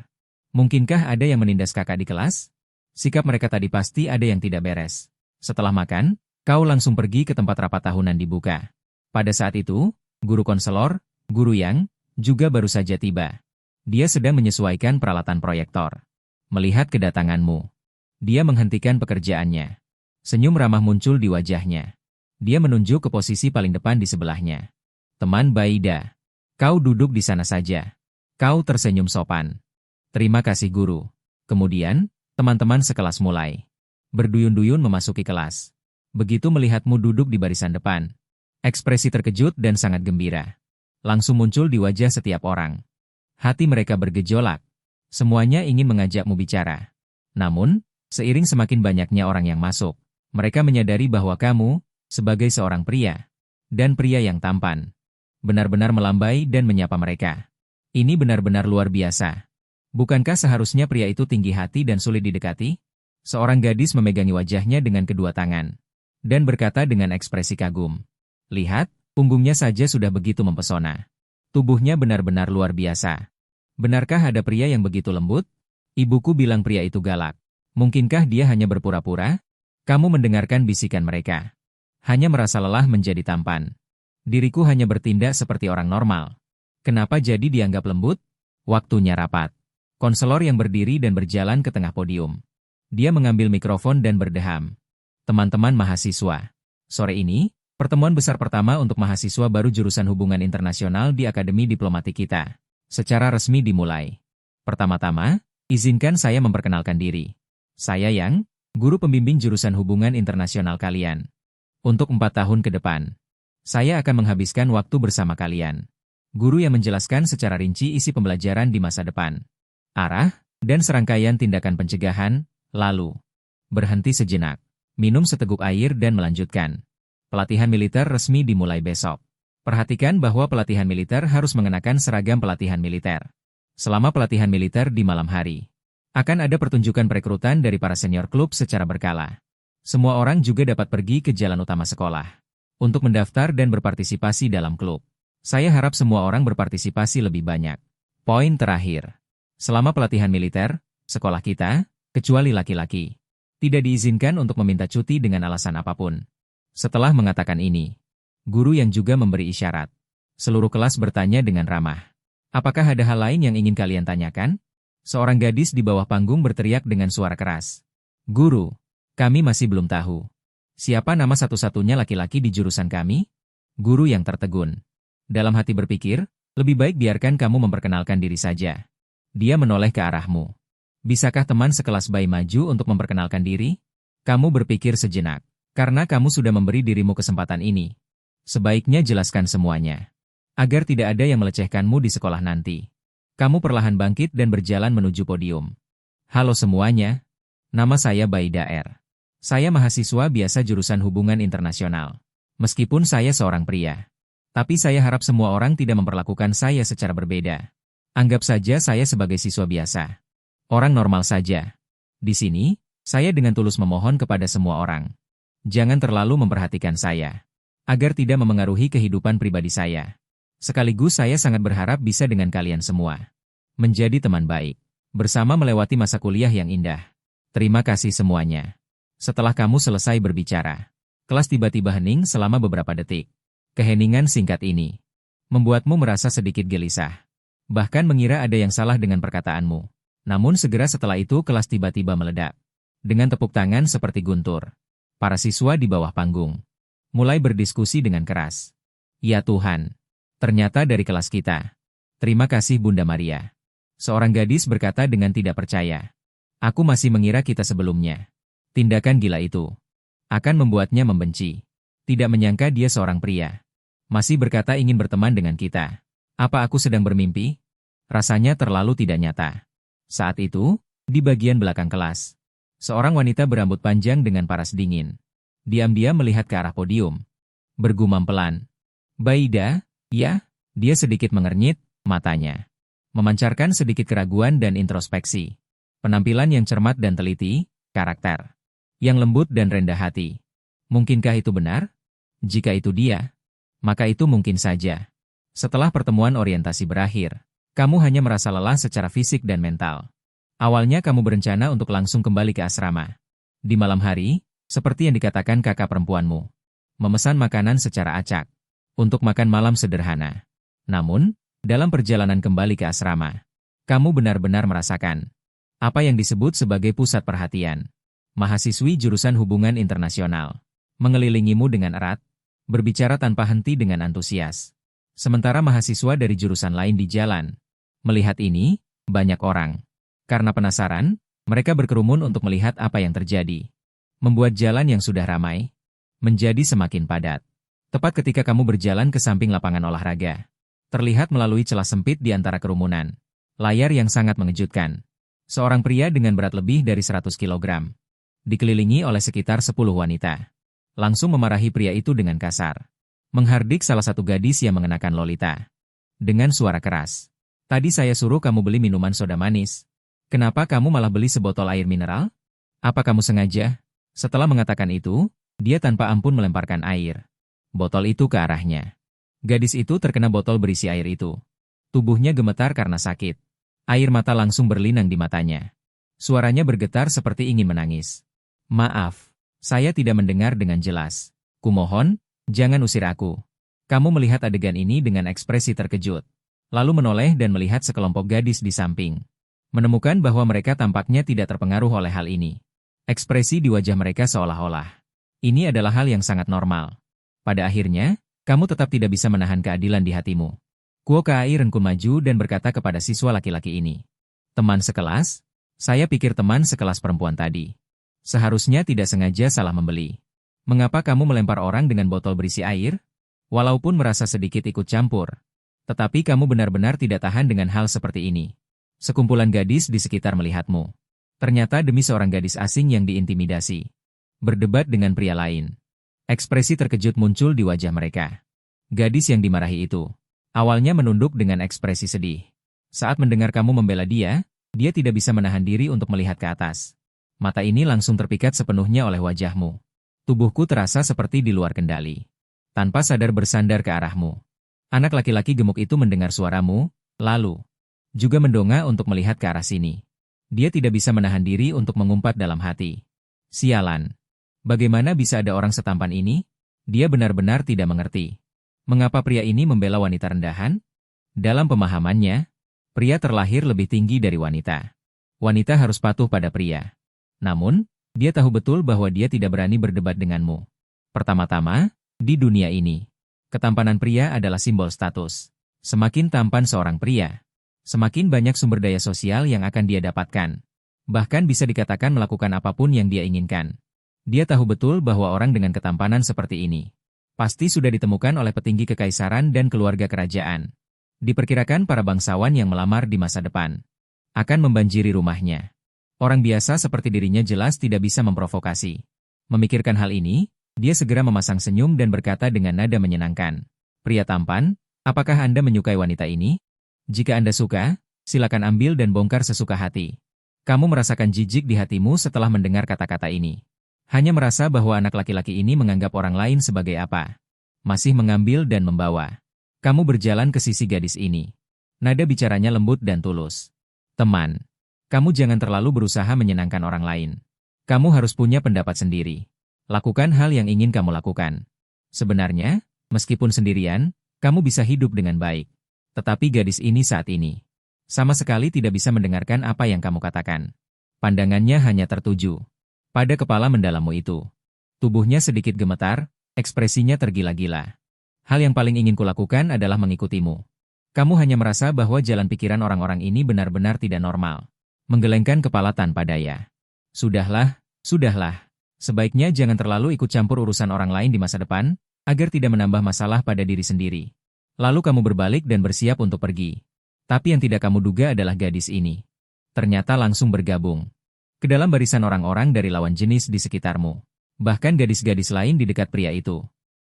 mungkinkah ada yang menindas kakak di kelas? Sikap mereka tadi pasti ada yang tidak beres. Setelah makan, kau langsung pergi ke tempat rapat tahunan dibuka. Pada saat itu, guru konselor, Guru Yang, juga baru saja tiba. Dia sedang menyesuaikan peralatan proyektor. Melihat kedatanganmu, dia menghentikan pekerjaannya. Senyum ramah muncul di wajahnya. Dia menunjuk ke posisi paling depan di sebelahnya. Teman Baida, kau duduk di sana saja. Kau tersenyum sopan. Terima kasih guru. Kemudian, teman-teman sekelas mulai berduyun-duyun memasuki kelas. Begitu melihatmu duduk di barisan depan, ekspresi terkejut dan sangat gembira langsung muncul di wajah setiap orang. Hati mereka bergejolak. Semuanya ingin mengajakmu bicara. Namun, seiring semakin banyaknya orang yang masuk, mereka menyadari bahwa kamu, sebagai seorang pria, dan pria yang tampan, benar-benar melambai dan menyapa mereka. Ini benar-benar luar biasa. Bukankah seharusnya pria itu tinggi hati dan sulit didekati? Seorang gadis memegangi wajahnya dengan kedua tangan, dan berkata dengan ekspresi kagum. Lihat, punggungnya saja sudah begitu mempesona. Tubuhnya benar-benar luar biasa. Benarkah ada pria yang begitu lembut? Ibuku bilang pria itu galak. Mungkinkah dia hanya berpura-pura? Kamu mendengarkan bisikan mereka. Hanya merasa lelah menjadi tampan. Diriku hanya bertindak seperti orang normal. Kenapa jadi dianggap lembut? Waktunya rapat. Konselor yang berdiri dan berjalan ke tengah podium. Dia mengambil mikrofon dan berdeham. Teman-teman mahasiswa. Sore ini, pertemuan besar pertama untuk mahasiswa baru jurusan hubungan internasional di Akademi Diplomatik kita. Secara resmi dimulai. Pertama-tama, izinkan saya memperkenalkan diri. Saya Yang, guru pembimbing jurusan hubungan internasional kalian. Untuk 4 tahun ke depan, saya akan menghabiskan waktu bersama kalian. Guru yang menjelaskan secara rinci isi pembelajaran di masa depan. Arah, dan serangkaian tindakan pencegahan, lalu. Berhenti sejenak, minum seteguk air dan melanjutkan. Pelatihan militer resmi dimulai besok. Perhatikan bahwa pelatihan militer harus mengenakan seragam pelatihan militer. Selama pelatihan militer di malam hari, akan ada pertunjukan perekrutan dari para senior klub secara berkala. Semua orang juga dapat pergi ke jalan utama sekolah untuk mendaftar dan berpartisipasi dalam klub. Saya harap semua orang berpartisipasi lebih banyak. Poin terakhir. Selama pelatihan militer, sekolah kita, kecuali laki-laki, tidak diizinkan untuk meminta cuti dengan alasan apapun. Setelah mengatakan ini, guru yang juga memberi isyarat. Seluruh kelas bertanya dengan ramah. Apakah ada hal lain yang ingin kalian tanyakan? Seorang gadis di bawah panggung berteriak dengan suara keras. Guru, kami masih belum tahu. Siapa nama satu-satunya laki-laki di jurusan kami? Guru yang tertegun. Dalam hati berpikir, lebih baik biarkan kamu memperkenalkan diri saja. Dia menoleh ke arahmu. Bisakah teman sekelas Bai maju untuk memperkenalkan diri? Kamu berpikir sejenak. Karena kamu sudah memberi dirimu kesempatan ini. Sebaiknya jelaskan semuanya. Agar tidak ada yang melecehkanmu di sekolah nanti. Kamu perlahan bangkit dan berjalan menuju podium. Halo semuanya. Nama saya Bai Daer. Saya mahasiswa biasa jurusan hubungan internasional. Meskipun saya seorang pria. Tapi saya harap semua orang tidak memperlakukan saya secara berbeda. Anggap saja saya sebagai siswa biasa. Orang normal saja. Di sini, saya dengan tulus memohon kepada semua orang. Jangan terlalu memperhatikan saya. Agar tidak memengaruhi kehidupan pribadi saya. Sekaligus saya sangat berharap bisa dengan kalian semua. Menjadi teman baik. Bersama melewati masa kuliah yang indah. Terima kasih semuanya. Setelah kamu selesai berbicara, kelas tiba-tiba hening selama beberapa detik. Keheningan singkat ini membuatmu merasa sedikit gelisah. Bahkan mengira ada yang salah dengan perkataanmu. Namun segera setelah itu kelas tiba-tiba meledak. Dengan tepuk tangan seperti guntur. Para siswa di bawah panggung mulai berdiskusi dengan keras. Ya Tuhan, ternyata dari kelas kita. Terima kasih Bunda Maria. Seorang gadis berkata dengan tidak percaya. Aku masih mengira kita sebelumnya. Tindakan gila itu akan membuatnya membenci. Tidak menyangka dia seorang pria. Masih berkata ingin berteman dengan kita. Apa aku sedang bermimpi? Rasanya terlalu tidak nyata. Saat itu, di bagian belakang kelas, seorang wanita berambut panjang dengan paras dingin. Diam-diam melihat ke arah podium. Bergumam pelan. Baida, ya? Dia sedikit mengernyit matanya. Memancarkan sedikit keraguan dan introspeksi. Penampilan yang cermat dan teliti, karakter yang lembut dan rendah hati. Mungkinkah itu benar? Jika itu dia, maka itu mungkin saja. Setelah pertemuan orientasi berakhir, kamu hanya merasa lelah secara fisik dan mental. Awalnya kamu berencana untuk langsung kembali ke asrama. Di malam hari, seperti yang dikatakan kakak perempuanmu, memesan makanan secara acak, untuk makan malam sederhana. Namun, dalam perjalanan kembali ke asrama, kamu benar-benar merasakan apa yang disebut sebagai pusat perhatian. Mahasiswi jurusan hubungan internasional mengelilingimu dengan erat, berbicara tanpa henti dengan antusias. Sementara mahasiswa dari jurusan lain di jalan melihat ini, banyak orang. Karena penasaran, mereka berkerumun untuk melihat apa yang terjadi. Membuat jalan yang sudah ramai menjadi semakin padat. Tepat ketika kamu berjalan ke samping lapangan olahraga, terlihat melalui celah sempit di antara kerumunan. Layar yang sangat mengejutkan. Seorang pria dengan berat lebih dari 100 kilogram, dikelilingi oleh sekitar 10 wanita. Langsung memarahi pria itu dengan kasar. Menghardik salah satu gadis yang mengenakan lolita. Dengan suara keras. Tadi saya suruh kamu beli minuman soda manis. Kenapa kamu malah beli sebotol air mineral? Apa kamu sengaja? Setelah mengatakan itu, dia tanpa ampun melemparkan air botol itu ke arahnya. Gadis itu terkena botol berisi air itu. Tubuhnya gemetar karena sakit. Air mata langsung berlinang di matanya. Suaranya bergetar seperti ingin menangis. Maaf, saya tidak mendengar dengan jelas. Kumohon, jangan usir aku. Kamu melihat adegan ini dengan ekspresi terkejut. Lalu menoleh dan melihat sekelompok gadis di samping. Menemukan bahwa mereka tampaknya tidak terpengaruh oleh hal ini. Ekspresi di wajah mereka seolah-olah ini adalah hal yang sangat normal. Pada akhirnya, kamu tetap tidak bisa menahan keadilan di hatimu. Kuo Kai Renkun maju dan berkata kepada siswa laki-laki ini. Teman sekelas? Saya pikir teman sekelas perempuan tadi. Seharusnya tidak sengaja salah membeli. Mengapa kamu melempar orang dengan botol berisi air? Walaupun merasa sedikit ikut campur. Tetapi kamu benar-benar tidak tahan dengan hal seperti ini. Sekumpulan gadis di sekitar melihatmu. Ternyata demi seorang gadis asing yang diintimidasi. Berdebat dengan pria lain. Ekspresi terkejut muncul di wajah mereka. Gadis yang dimarahi itu awalnya menunduk dengan ekspresi sedih. Saat mendengar kamu membela dia, dia tidak bisa menahan diri untuk melihat ke atas. Mata ini langsung terpikat sepenuhnya oleh wajahmu. Tubuhku terasa seperti di luar kendali. Tanpa sadar bersandar ke arahmu. Anak laki-laki gemuk itu mendengar suaramu, lalu juga mendongak untuk melihat ke arah sini. Dia tidak bisa menahan diri untuk mengumpat dalam hati. Sialan. Bagaimana bisa ada orang setampan ini? Dia benar-benar tidak mengerti. Mengapa pria ini membela wanita rendahan? Dalam pemahamannya, pria terlahir lebih tinggi dari wanita. Wanita harus patuh pada pria. Namun, dia tahu betul bahwa dia tidak berani berdebat denganmu. Pertama-tama, di dunia ini, ketampanan pria adalah simbol status. Semakin tampan seorang pria, semakin banyak sumber daya sosial yang akan dia dapatkan. Bahkan bisa dikatakan melakukan apapun yang dia inginkan. Dia tahu betul bahwa orang dengan ketampanan seperti ini pasti sudah ditemukan oleh petinggi kekaisaran dan keluarga kerajaan. Diperkirakan para bangsawan yang melamar di masa depan akan membanjiri rumahnya. Orang biasa seperti dirinya jelas tidak bisa memprovokasi. Memikirkan hal ini, dia segera memasang senyum dan berkata dengan nada menyenangkan. Pria tampan, apakah Anda menyukai wanita ini? Jika Anda suka, silakan ambil dan bongkar sesuka hati. Kamu merasakan jijik di hatimu setelah mendengar kata-kata ini. Hanya merasa bahwa anak laki-laki ini menganggap orang lain sebagai apa. Masih mengambil dan membawa. Kamu berjalan ke sisi gadis ini. Nada bicaranya lembut dan tulus. Teman, kamu jangan terlalu berusaha menyenangkan orang lain. Kamu harus punya pendapat sendiri. Lakukan hal yang ingin kamu lakukan. Sebenarnya, meskipun sendirian, kamu bisa hidup dengan baik. Tetapi gadis ini saat ini sama sekali tidak bisa mendengarkan apa yang kamu katakan. Pandangannya hanya tertuju pada kepala mendalammu itu. Tubuhnya sedikit gemetar, ekspresinya tergila-gila. Hal yang paling ingin kulakukan adalah mengikutimu. Kamu hanya merasa bahwa jalan pikiran orang-orang ini benar-benar tidak normal. Menggelengkan kepala tanpa daya. Sudahlah, sudahlah. Sebaiknya jangan terlalu ikut campur urusan orang lain di masa depan, agar tidak menambah masalah pada diri sendiri. Lalu kamu berbalik dan bersiap untuk pergi. Tapi yang tidak kamu duga adalah gadis ini ternyata langsung bergabung ke dalam barisan orang-orang dari lawan jenis di sekitarmu. Bahkan gadis-gadis lain di dekat pria itu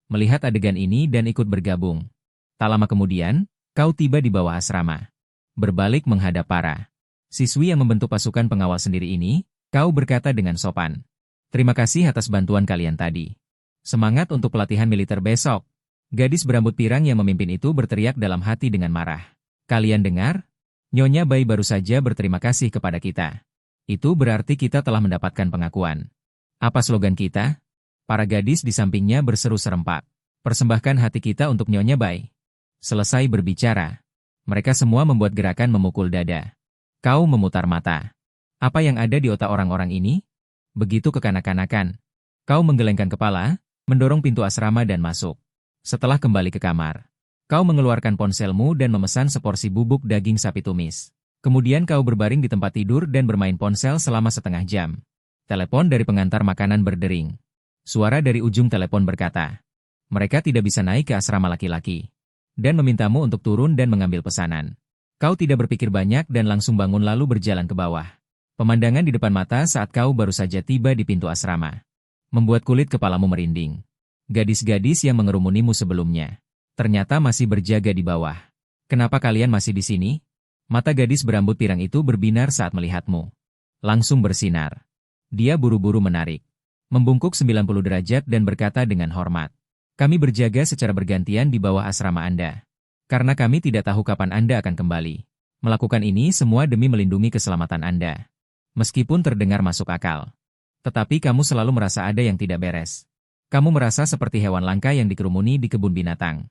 melihat adegan ini dan ikut bergabung. Tak lama kemudian, kau tiba di bawah asrama. Berbalik menghadap para siswi yang membentuk pasukan pengawal sendiri ini, kau berkata dengan sopan. Terima kasih atas bantuan kalian tadi. Semangat untuk pelatihan militer besok. Gadis berambut pirang yang memimpin itu berteriak dalam hati dengan marah. Kalian dengar? Nyonya Bai baru saja berterima kasih kepada kita. Itu berarti kita telah mendapatkan pengakuan. Apa slogan kita? Para gadis di sampingnya berseru serempak. Persembahkan hati kita untuk Nyonya Bai. Selesai berbicara, mereka semua membuat gerakan memukul dada. Kau memutar mata. Apa yang ada di otak orang-orang ini? Begitu kekanak-kanakan. Kau menggelengkan kepala, mendorong pintu asrama dan masuk. Setelah kembali ke kamar, kau mengeluarkan ponselmu dan memesan seporsi bubuk daging sapi tumis. Kemudian kau berbaring di tempat tidur dan bermain ponsel selama setengah jam. Telepon dari pengantar makanan berdering. Suara dari ujung telepon berkata, mereka tidak bisa naik ke asrama laki-laki. Dan memintamu untuk turun dan mengambil pesanan. Kau tidak berpikir banyak dan langsung bangun lalu berjalan ke bawah. Pemandangan di depan mata saat kau baru saja tiba di pintu asrama membuat kulit kepalamu merinding. Gadis-gadis yang mengerumunimu sebelumnya ternyata masih berjaga di bawah. Kenapa kalian masih di sini? Mata gadis berambut pirang itu berbinar saat melihatmu. Langsung bersinar. Dia buru-buru menarik, membungkuk 90 derajat dan berkata dengan hormat. Kami berjaga secara bergantian di bawah asrama Anda. Karena kami tidak tahu kapan Anda akan kembali. Melakukan ini semua demi melindungi keselamatan Anda. Meskipun terdengar masuk akal. Tetapi kamu selalu merasa ada yang tidak beres. Kamu merasa seperti hewan langka yang dikerumuni di kebun binatang.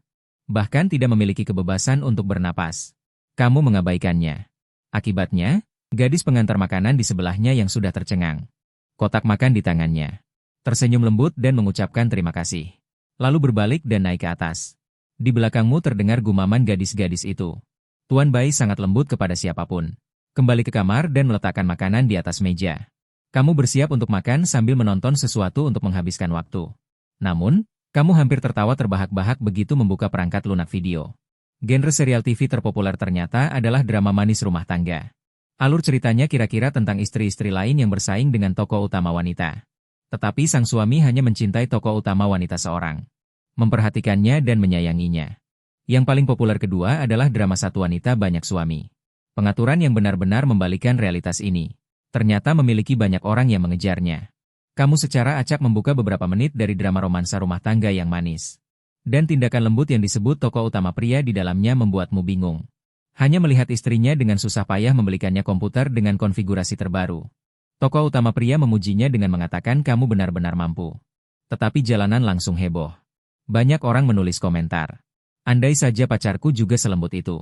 Bahkan tidak memiliki kebebasan untuk bernapas. Kamu mengabaikannya. Akibatnya, gadis pengantar makanan di sebelahnya yang sudah tercengang. Kotak makan di tangannya. Tersenyum lembut dan mengucapkan terima kasih. Lalu berbalik dan naik ke atas. Di belakangmu terdengar gumaman gadis-gadis itu. Tuan Bai sangat lembut kepada siapapun. Kembali ke kamar dan meletakkan makanan di atas meja. Kamu bersiap untuk makan sambil menonton sesuatu untuk menghabiskan waktu. Namun, kamu hampir tertawa terbahak-bahak begitu membuka perangkat lunak video. Genre serial TV terpopuler ternyata adalah drama manis rumah tangga. Alur ceritanya kira-kira tentang istri-istri lain yang bersaing dengan tokoh utama wanita. Tetapi sang suami hanya mencintai tokoh utama wanita seorang. Memperhatikannya dan menyayanginya. Yang paling populer kedua adalah drama Satu Wanita Banyak Suami. Pengaturan yang benar-benar membalikan realitas ini. Ternyata memiliki banyak orang yang mengejarnya. Kamu secara acak membuka beberapa menit dari drama romansa rumah tangga yang manis. Dan tindakan lembut yang disebut tokoh utama pria di dalamnya membuatmu bingung. Hanya melihat istrinya dengan susah payah membelikannya komputer dengan konfigurasi terbaru. Tokoh utama pria memujinya dengan mengatakan kamu benar-benar mampu. Tetapi jalanan langsung heboh. Banyak orang menulis komentar. Andai saja pacarku juga selembut itu.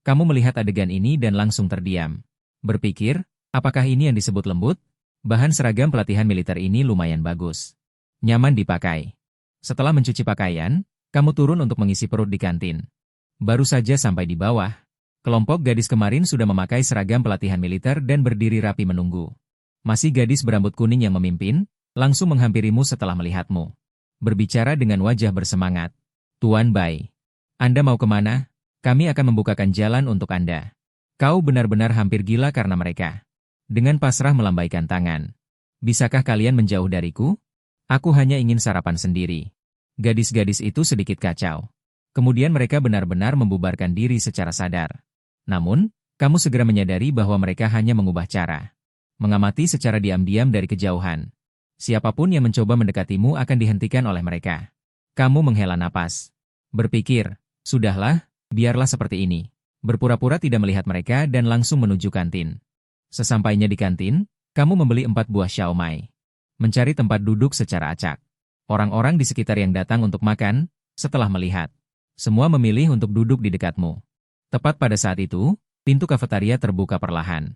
Kamu melihat adegan ini dan langsung terdiam. Berpikir, apakah ini yang disebut lembut? Bahan seragam pelatihan militer ini lumayan bagus. Nyaman dipakai. Setelah mencuci pakaian, kamu turun untuk mengisi perut di kantin. Baru saja sampai di bawah. Kelompok gadis kemarin sudah memakai seragam pelatihan militer dan berdiri rapi menunggu. Masih gadis berambut kuning yang memimpin, langsung menghampirimu setelah melihatmu. Berbicara dengan wajah bersemangat. Tuan Bai, Anda mau kemana? Kami akan membukakan jalan untuk Anda. Kau benar-benar hampir gila karena mereka. Dengan pasrah melambaikan tangan. Bisakah kalian menjauh dariku? Aku hanya ingin sarapan sendiri. Gadis-gadis itu sedikit kacau. Kemudian mereka benar-benar membubarkan diri secara sadar. Namun, kamu segera menyadari bahwa mereka hanya mengubah cara. Mengamati secara diam-diam dari kejauhan. Siapapun yang mencoba mendekatimu akan dihentikan oleh mereka. Kamu menghela napas. Berpikir, sudahlah, biarlah seperti ini. Berpura-pura tidak melihat mereka dan langsung menuju kantin. Sesampainya di kantin, kamu membeli 4 buah siomay. Mencari tempat duduk secara acak. Orang-orang di sekitar yang datang untuk makan, setelah melihat, semua memilih untuk duduk di dekatmu. Tepat pada saat itu, pintu kafetaria terbuka perlahan.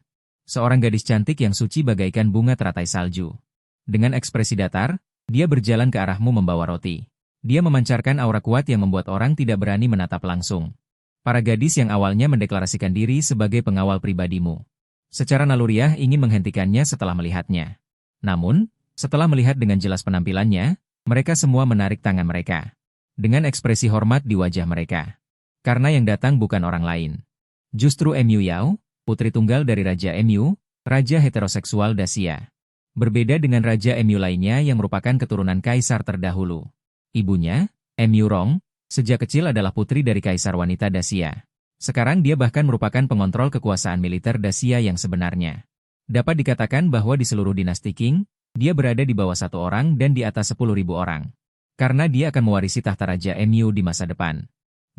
Seorang gadis cantik yang suci bagaikan bunga teratai salju. Dengan ekspresi datar, dia berjalan ke arahmu membawa roti. Dia memancarkan aura kuat yang membuat orang tidak berani menatap langsung. Para gadis yang awalnya mendeklarasikan diri sebagai pengawal pribadimu. Secara naluriah ingin menghentikannya setelah melihatnya. Namun, setelah melihat dengan jelas penampilannya, mereka semua menarik tangan mereka. Dengan ekspresi hormat di wajah mereka. Karena yang datang bukan orang lain. Justru Mu Yao, putri tunggal dari Raja Mu, raja heteroseksual Dacia. Berbeda dengan Raja Mu lainnya yang merupakan keturunan kaisar terdahulu. Ibunya, Mu Rong, sejak kecil adalah putri dari kaisar wanita Dacia. Sekarang dia bahkan merupakan pengontrol kekuasaan militer Dacia yang sebenarnya. Dapat dikatakan bahwa di seluruh dinasti Qing, dia berada di bawah 1 orang dan di atas 10.000 orang. Karena dia akan mewarisi tahta Raja Mu di masa depan.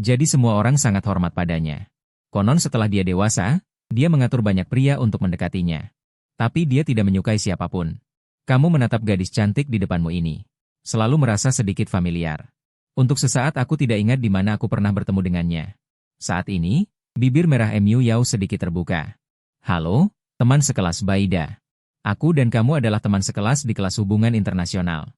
Jadi semua orang sangat hormat padanya. Konon setelah dia dewasa, dia mengatur banyak pria untuk mendekatinya. Tapi dia tidak menyukai siapapun. Kamu menatap gadis cantik di depanmu ini. Selalu merasa sedikit familiar. Untuk sesaat aku tidak ingat di mana aku pernah bertemu dengannya. Saat ini, bibir merah Mu Yao sedikit terbuka. Halo, teman sekelas Baida. Aku dan kamu adalah teman sekelas di kelas hubungan internasional.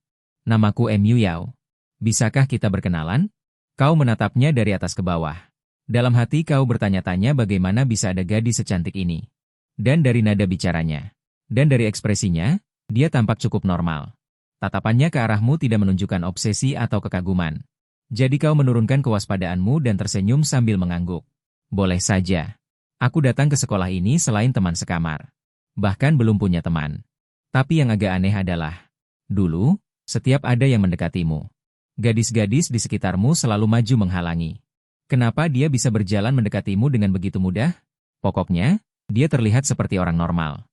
Namaku Mu Yao. Bisakah kita berkenalan? Kau menatapnya dari atas ke bawah. Dalam hati kau bertanya-tanya bagaimana bisa ada gadis secantik ini. Dan dari nada bicaranya. Dan dari ekspresinya, dia tampak cukup normal. Tatapannya ke arahmu tidak menunjukkan obsesi atau kekaguman. Jadi kau menurunkan kewaspadaanmu dan tersenyum sambil mengangguk. Boleh saja. Aku datang ke sekolah ini selain teman sekamar. Bahkan belum punya teman. Tapi yang agak aneh adalah, dulu, setiap ada yang mendekatimu, gadis-gadis di sekitarmu selalu maju menghalangi. Kenapa dia bisa berjalan mendekatimu dengan begitu mudah? Pokoknya, dia terlihat seperti orang normal.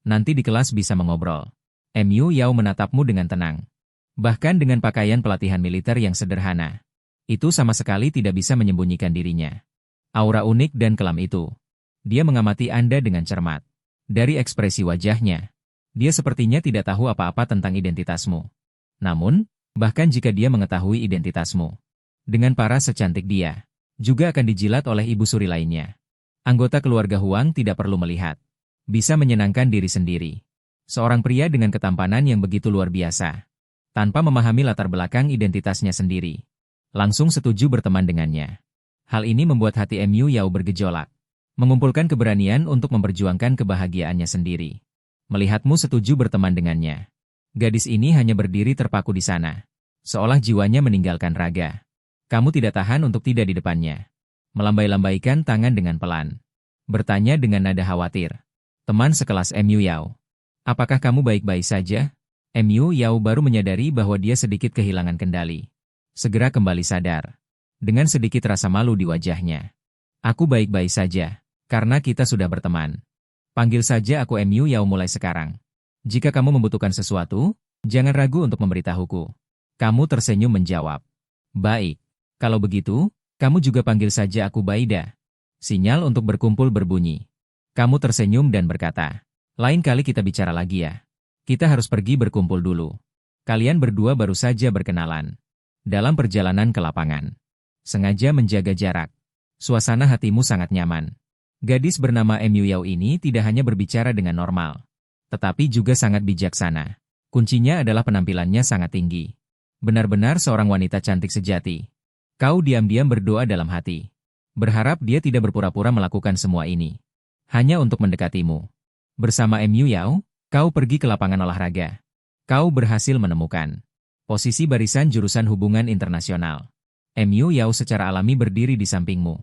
Nanti di kelas bisa mengobrol. Mu Yao menatapmu dengan tenang. Bahkan dengan pakaian pelatihan militer yang sederhana. Itu sama sekali tidak bisa menyembunyikan dirinya. Aura unik dan kelam itu. Dia mengamati Anda dengan cermat. Dari ekspresi wajahnya, dia sepertinya tidak tahu apa-apa tentang identitasmu. Namun, bahkan jika dia mengetahui identitasmu, dengan paras secantik dia, juga akan dijilat oleh ibu suri lainnya. Anggota keluarga Huang tidak perlu melihat. Bisa menyenangkan diri sendiri. Seorang pria dengan ketampanan yang begitu luar biasa. Tanpa memahami latar belakang identitasnya sendiri. Langsung setuju berteman dengannya. Hal ini membuat hati Mu Yao bergejolak. Mengumpulkan keberanian untuk memperjuangkan kebahagiaannya sendiri. Melihatmu setuju berteman dengannya. Gadis ini hanya berdiri terpaku di sana. Seolah jiwanya meninggalkan raga. Kamu tidak tahan untuk tidak di depannya. Melambai-lambaikan tangan dengan pelan. Bertanya dengan nada khawatir. Teman sekelas Mu Yao. Apakah kamu baik-baik saja? Mu Yao baru menyadari bahwa dia sedikit kehilangan kendali. Segera kembali sadar. Dengan sedikit rasa malu di wajahnya. Aku baik-baik saja, karena kita sudah berteman. Panggil saja aku Mu Yao mulai sekarang. Jika kamu membutuhkan sesuatu, jangan ragu untuk memberitahuku. Kamu tersenyum menjawab. Baik, kalau begitu, kamu juga panggil saja aku Baida. Sinyal untuk berkumpul berbunyi. Kamu tersenyum dan berkata, lain kali kita bicara lagi ya. Kita harus pergi berkumpul dulu. Kalian berdua baru saja berkenalan. Dalam perjalanan ke lapangan. Sengaja menjaga jarak. Suasana hatimu sangat nyaman. Gadis bernama Mu Yao ini tidak hanya berbicara dengan normal. Tetapi juga sangat bijaksana. Kuncinya adalah penampilannya sangat tinggi. Benar-benar seorang wanita cantik sejati. Kau diam-diam berdoa dalam hati. Berharap dia tidak berpura-pura melakukan semua ini. Hanya untuk mendekatimu. Bersama Mu Yao, kau pergi ke lapangan olahraga. Kau berhasil menemukan posisi barisan jurusan hubungan internasional. Mu Yao secara alami berdiri di sampingmu.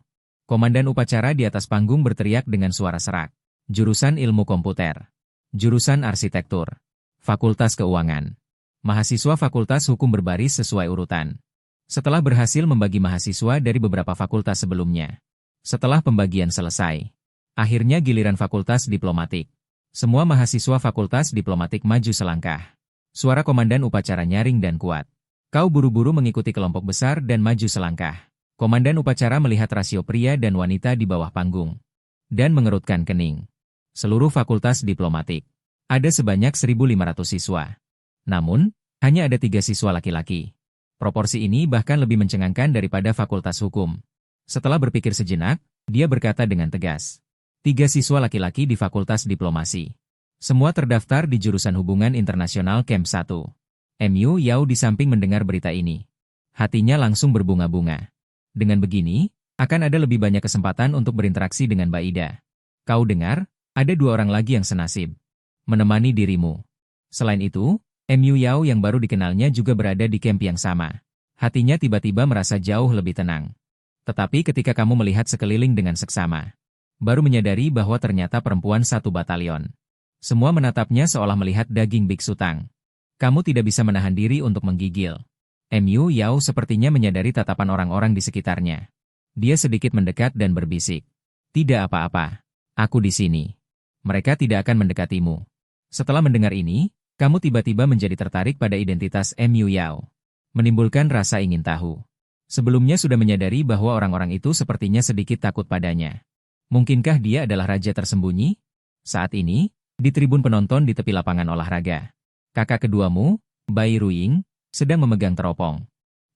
Komandan upacara di atas panggung berteriak dengan suara serak. Jurusan ilmu komputer. Jurusan arsitektur. Fakultas keuangan. Mahasiswa fakultas hukum berbaris sesuai urutan. Setelah berhasil membagi mahasiswa dari beberapa fakultas sebelumnya. Setelah pembagian selesai. Akhirnya giliran fakultas diplomatik. Semua mahasiswa fakultas diplomatik maju selangkah. Suara komandan upacara nyaring dan kuat. Kau buru-buru mengikuti kelompok besar dan maju selangkah. Komandan upacara melihat rasio pria dan wanita di bawah panggung. Dan mengerutkan kening. Seluruh fakultas diplomatik. Ada sebanyak 1.500 siswa. Namun, hanya ada 3 siswa laki-laki. Proporsi ini bahkan lebih mencengangkan daripada fakultas hukum. Setelah berpikir sejenak, dia berkata dengan tegas. 3 siswa laki-laki di fakultas diplomasi. Semua terdaftar di jurusan hubungan internasional Camp 1. Mu Yao di samping mendengar berita ini. Hatinya langsung berbunga-bunga. Dengan begini, akan ada lebih banyak kesempatan untuk berinteraksi dengan Baida. Kau dengar, ada 2 orang lagi yang senasib. Menemani dirimu. Selain itu, Mu Yao yang baru dikenalnya juga berada di camp yang sama. Hatinya tiba-tiba merasa jauh lebih tenang. Tetapi ketika kamu melihat sekeliling dengan seksama, baru menyadari bahwa ternyata perempuan 1 batalion. Semua menatapnya seolah melihat daging biksu tang. Kamu tidak bisa menahan diri untuk menggigil. Mu Yao sepertinya menyadari tatapan orang-orang di sekitarnya. Dia sedikit mendekat dan berbisik. Tidak apa-apa. Aku di sini. Mereka tidak akan mendekatimu. Setelah mendengar ini, kamu tiba-tiba menjadi tertarik pada identitas Mu Yao. Menimbulkan rasa ingin tahu. Sebelumnya sudah menyadari bahwa orang-orang itu sepertinya sedikit takut padanya. Mungkinkah dia adalah raja tersembunyi? Saat ini, di tribun penonton di tepi lapangan olahraga. Kakak keduamu, Bai Ruiying, sedang memegang teropong.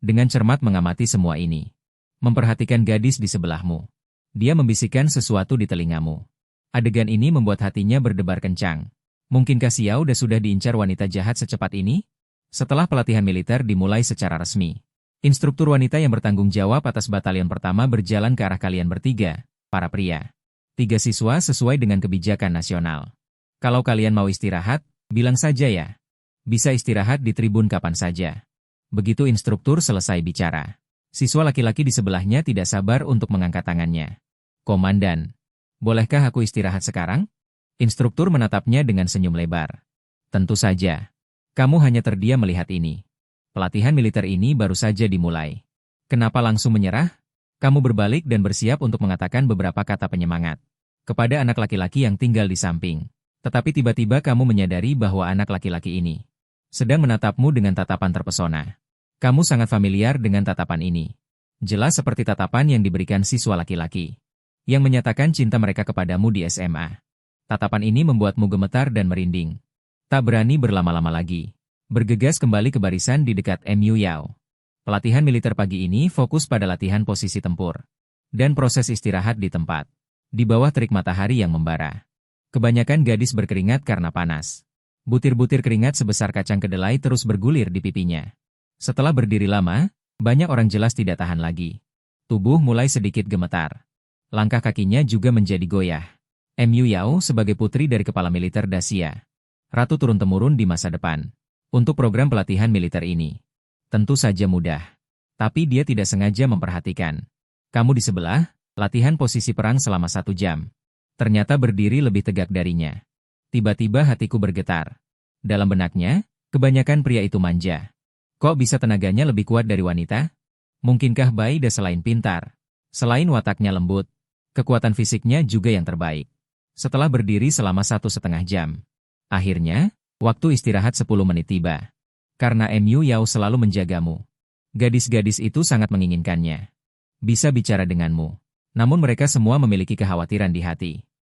Dengan cermat mengamati semua ini. Memperhatikan gadis di sebelahmu. Dia membisikkan sesuatu di telingamu. Adegan ini membuat hatinya berdebar kencang. Mungkinkah Xiao sudah diincar wanita jahat secepat ini? Setelah pelatihan militer dimulai secara resmi. Instruktur wanita yang bertanggung jawab atas batalion pertama berjalan ke arah kalian bertiga. Para pria. 3 siswa sesuai dengan kebijakan nasional. Kalau kalian mau istirahat, bilang saja ya. Bisa istirahat di tribun kapan saja. Begitu instruktur selesai bicara. Siswa laki-laki di sebelahnya tidak sabar untuk mengangkat tangannya. Komandan, bolehkah aku istirahat sekarang? Instruktur menatapnya dengan senyum lebar. Tentu saja. Kamu hanya terdiam melihat ini. Pelatihan militer ini baru saja dimulai. Kenapa langsung menyerah? Kamu berbalik dan bersiap untuk mengatakan beberapa kata penyemangat kepada anak laki-laki yang tinggal di samping. Tetapi tiba-tiba kamu menyadari bahwa anak laki-laki ini sedang menatapmu dengan tatapan terpesona. Kamu sangat familiar dengan tatapan ini. Jelas seperti tatapan yang diberikan siswa laki-laki yang menyatakan cinta mereka kepadamu di SMA. Tatapan ini membuatmu gemetar dan merinding. Tak berani berlama-lama lagi. Bergegas kembali ke barisan di dekat MU Yao. Pelatihan militer pagi ini fokus pada latihan posisi tempur dan proses istirahat di tempat, di bawah terik matahari yang membara. Kebanyakan gadis berkeringat karena panas. Butir-butir keringat sebesar kacang kedelai terus bergulir di pipinya. Setelah berdiri lama, banyak orang jelas tidak tahan lagi. Tubuh mulai sedikit gemetar. Langkah kakinya juga menjadi goyah. MU Yao sebagai putri dari kepala militer Dacia, ratu turun-temurun di masa depan. Untuk program pelatihan militer ini, tentu saja mudah. Tapi dia tidak sengaja memperhatikan. Kamu di sebelah, latihan posisi perang selama 1 jam. Ternyata berdiri lebih tegak darinya. Tiba-tiba hatiku bergetar. Dalam benaknya, kebanyakan pria itu manja. Kok bisa tenaganya lebih kuat dari wanita? Mungkinkah Baida selain pintar? Selain wataknya lembut, kekuatan fisiknya juga yang terbaik. Setelah berdiri selama 1,5 jam. Akhirnya, waktu istirahat 10 menit tiba. Karena MU Yao selalu menjagamu. Gadis-gadis itu sangat menginginkannya. Bisa bicara denganmu. Namun mereka semua memiliki kekhawatiran di hati.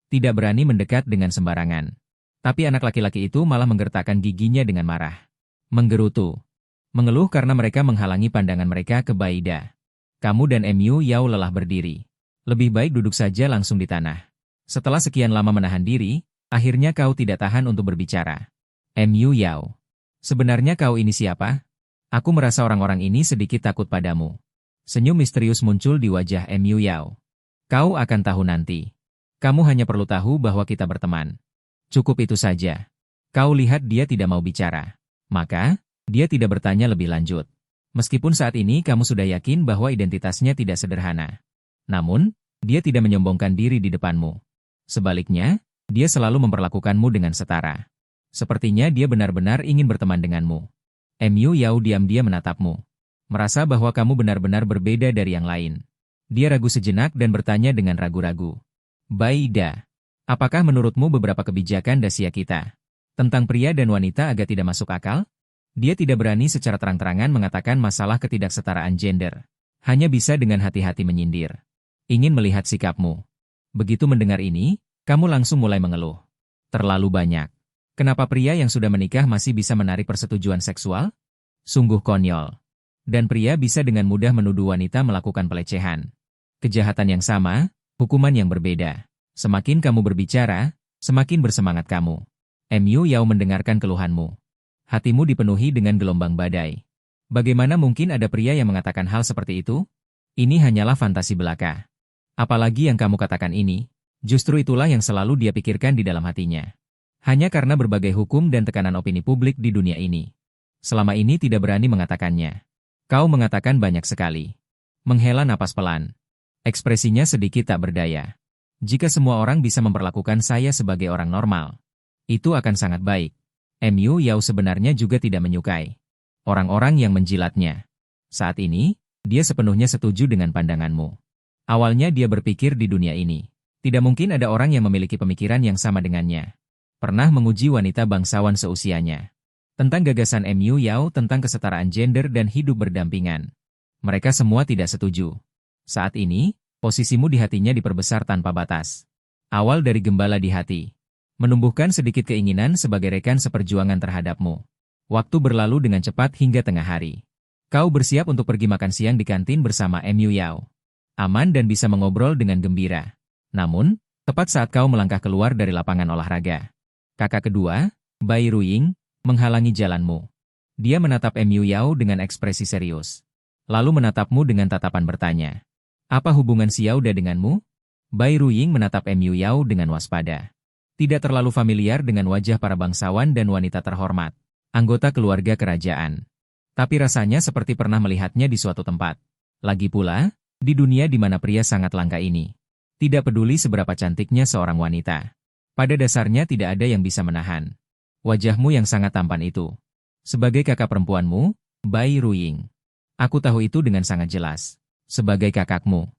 Tidak berani mendekat dengan sembarangan. Tapi anak laki-laki itu malah menggertakkan giginya dengan marah. Menggerutu. Mengeluh karena mereka menghalangi pandangan mereka ke Baida. Kamu dan MU Yao lelah berdiri. Lebih baik duduk saja langsung di tanah. Setelah sekian lama menahan diri, akhirnya kau tidak tahan untuk berbicara. MU Yao. Sebenarnya kau ini siapa? Aku merasa orang-orang ini sedikit takut padamu. Senyum misterius muncul di wajah MU Yao. Kau akan tahu nanti. Kamu hanya perlu tahu bahwa kita berteman. Cukup itu saja. Kau lihat dia tidak mau bicara. Maka, dia tidak bertanya lebih lanjut. Meskipun saat ini kamu sudah yakin bahwa identitasnya tidak sederhana. Namun, dia tidak menyombongkan diri di depanmu. Sebaliknya, dia selalu memperlakukanmu dengan setara. Sepertinya dia benar-benar ingin berteman denganmu. MU Yao diam-diam menatapmu. Merasa bahwa kamu benar-benar berbeda dari yang lain. Dia ragu sejenak dan bertanya dengan ragu-ragu. Baida, apakah menurutmu beberapa kebijakan Dacia kita tentang pria dan wanita agak tidak masuk akal? Dia tidak berani secara terang-terangan mengatakan masalah ketidaksetaraan gender. Hanya bisa dengan hati-hati menyindir. Ingin melihat sikapmu. Begitu mendengar ini, kamu langsung mulai mengeluh. Terlalu banyak. Kenapa pria yang sudah menikah masih bisa menarik persetujuan seksual? Sungguh konyol. Dan pria bisa dengan mudah menuduh wanita melakukan pelecehan. Kejahatan yang sama, hukuman yang berbeda. Semakin kamu berbicara, semakin bersemangat kamu. MU Yao mendengarkan keluhanmu. Hatimu dipenuhi dengan gelombang badai. Bagaimana mungkin ada pria yang mengatakan hal seperti itu? Ini hanyalah fantasi belaka. Apalagi yang kamu katakan ini, justru itulah yang selalu dia pikirkan di dalam hatinya. Hanya karena berbagai hukum dan tekanan opini publik di dunia ini. Selama ini tidak berani mengatakannya. Kau mengatakan banyak sekali. Menghela napas pelan. Ekspresinya sedikit tak berdaya. Jika semua orang bisa memperlakukan saya sebagai orang normal, itu akan sangat baik. MU Yao sebenarnya juga tidak menyukai orang-orang yang menjilatnya. Saat ini, dia sepenuhnya setuju dengan pandanganmu. Awalnya dia berpikir di dunia ini, tidak mungkin ada orang yang memiliki pemikiran yang sama dengannya. Pernah menguji wanita bangsawan seusianya. Tentang gagasan MU Yao tentang kesetaraan gender dan hidup berdampingan. Mereka semua tidak setuju. Saat ini, posisimu di hatinya diperbesar tanpa batas. Awal dari gembala di hati. Menumbuhkan sedikit keinginan sebagai rekan seperjuangan terhadapmu. Waktu berlalu dengan cepat hingga tengah hari. Kau bersiap untuk pergi makan siang di kantin bersama MU Yao. Aman dan bisa mengobrol dengan gembira. Namun, tepat saat kau melangkah keluar dari lapangan olahraga, kakak kedua, Bai Ruying, menghalangi jalanmu. Dia menatap MU Yao dengan ekspresi serius. Lalu menatapmu dengan tatapan bertanya. Apa hubungan si Yauda denganmu? Bai Ruying menatap MU Yao dengan waspada. Tidak terlalu familiar dengan wajah para bangsawan dan wanita terhormat. Anggota keluarga kerajaan. Tapi rasanya seperti pernah melihatnya di suatu tempat. Lagi pula, di dunia di mana pria sangat langka ini. Tidak peduli seberapa cantiknya seorang wanita. Pada dasarnya tidak ada yang bisa menahan wajahmu yang sangat tampan itu. Sebagai kakak perempuanmu, Bai Ruying. Aku tahu itu dengan sangat jelas. Sebagai kakakmu,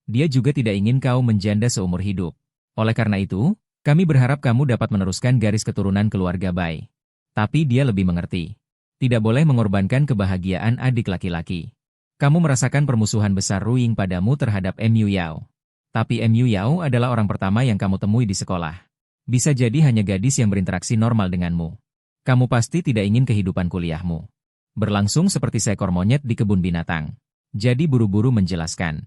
dia juga tidak ingin kau menjanda seumur hidup. Oleh karena itu, kami berharap kamu dapat meneruskan garis keturunan keluarga Bai. Tapi dia lebih mengerti. Tidak boleh mengorbankan kebahagiaan adik laki-laki. Kamu merasakan permusuhan besar Ruying padamu terhadap Mu Yao. Tapi Mu Yao adalah orang pertama yang kamu temui di sekolah. Bisa jadi hanya gadis yang berinteraksi normal denganmu. Kamu pasti tidak ingin kehidupan kuliahmu berlangsung seperti seekor monyet di kebun binatang. Jadi buru-buru menjelaskan.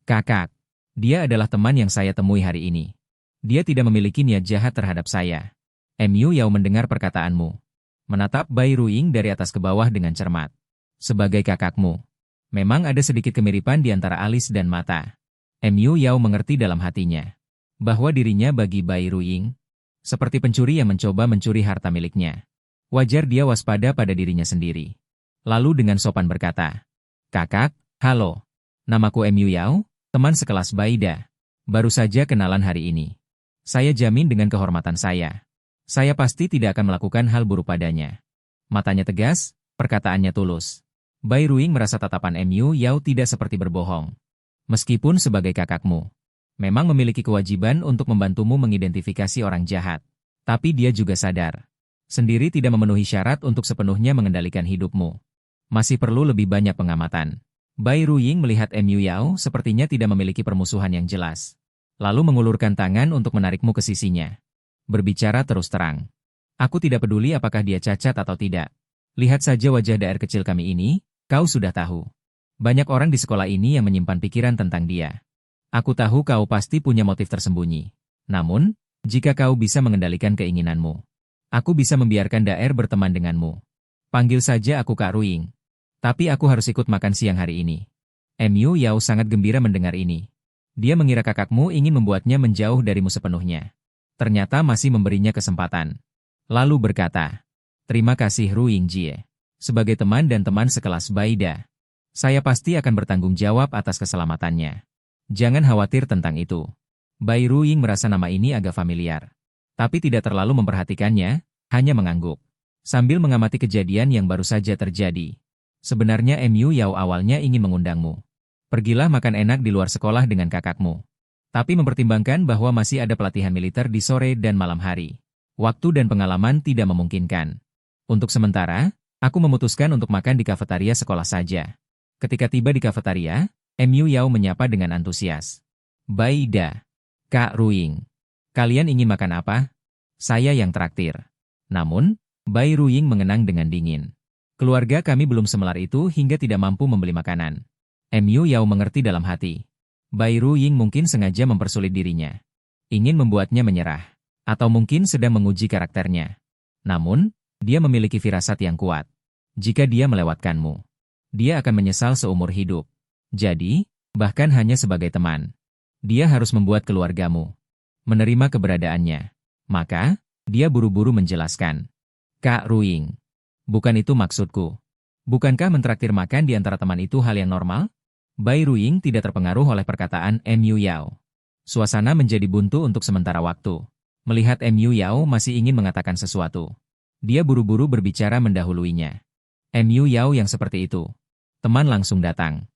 Kakak, dia adalah teman yang saya temui hari ini. Dia tidak memiliki niat jahat terhadap saya. Mu Yao mendengar perkataanmu. Menatap Bai Ruying dari atas ke bawah dengan cermat. Sebagai kakakmu, memang ada sedikit kemiripan di antara alis dan mata. Mu Yao mengerti dalam hatinya bahwa dirinya bagi Bai Ruying seperti pencuri yang mencoba mencuri harta miliknya. Wajar dia waspada pada dirinya sendiri. Lalu dengan sopan berkata, Kakak, halo. Namaku Mu Yao, teman sekelas Baida. Baru saja kenalan hari ini. Saya jamin dengan kehormatan saya pasti tidak akan melakukan hal buruk padanya. Matanya tegas, perkataannya tulus. Bai Ruying merasa tatapan Mu Yao tidak seperti berbohong. Meskipun sebagai kakakmu, memang memiliki kewajiban untuk membantumu mengidentifikasi orang jahat. Tapi dia juga sadar, sendiri tidak memenuhi syarat untuk sepenuhnya mengendalikan hidupmu. Masih perlu lebih banyak pengamatan. Bai Ruying melihat Mu Yao sepertinya tidak memiliki permusuhan yang jelas. Lalu mengulurkan tangan untuk menarikmu ke sisinya. Berbicara terus terang. Aku tidak peduli apakah dia cacat atau tidak. Lihat saja wajah daer kecil kami ini, kau sudah tahu. Banyak orang di sekolah ini yang menyimpan pikiran tentang dia. Aku tahu kau pasti punya motif tersembunyi. Namun, jika kau bisa mengendalikan keinginanmu, aku bisa membiarkan daer berteman denganmu. Panggil saja aku Kak Ruying. Tapi aku harus ikut makan siang hari ini. Mu Yao sangat gembira mendengar ini. Dia mengira kakakmu ingin membuatnya menjauh darimu sepenuhnya. Ternyata masih memberinya kesempatan. Lalu berkata, terima kasih Ruying Jie. Sebagai teman dan teman sekelas Baida, saya pasti akan bertanggung jawab atas keselamatannya. Jangan khawatir tentang itu. Bai Ruying merasa nama ini agak familiar. Tapi tidak terlalu memperhatikannya, hanya mengangguk. Sambil mengamati kejadian yang baru saja terjadi. Sebenarnya Mu Yao awalnya ingin mengundangmu. Pergilah makan enak di luar sekolah dengan kakakmu. Tapi mempertimbangkan bahwa masih ada pelatihan militer di sore dan malam hari. Waktu dan pengalaman tidak memungkinkan. Untuk sementara, aku memutuskan untuk makan di kafetaria sekolah saja. Ketika tiba di kafetaria, Mu Yao menyapa dengan antusias. Baida, Kak Ruying. Kalian ingin makan apa? Saya yang traktir. Namun, Bai Ruying mengenang dengan dingin. Keluarga kami belum semelar itu hingga tidak mampu membeli makanan. Mu Yao mengerti dalam hati. Bai Ruying mungkin sengaja mempersulit dirinya. Ingin membuatnya menyerah. Atau mungkin sedang menguji karakternya. Namun, dia memiliki firasat yang kuat. Jika dia melewatkanmu, dia akan menyesal seumur hidup. Jadi, bahkan hanya sebagai teman, dia harus membuat keluargamu menerima keberadaannya. Maka, dia buru-buru menjelaskan. Kak Ruying. Bukan itu maksudku. Bukankah mentraktir makan di antara teman itu hal yang normal? Bai Ruying tidak terpengaruh oleh perkataan Mu Yao. Suasana menjadi buntu untuk sementara waktu. Melihat Mu Yao masih ingin mengatakan sesuatu. Dia buru-buru berbicara mendahuluinya. Mu Yao yang seperti itu. Teman langsung datang.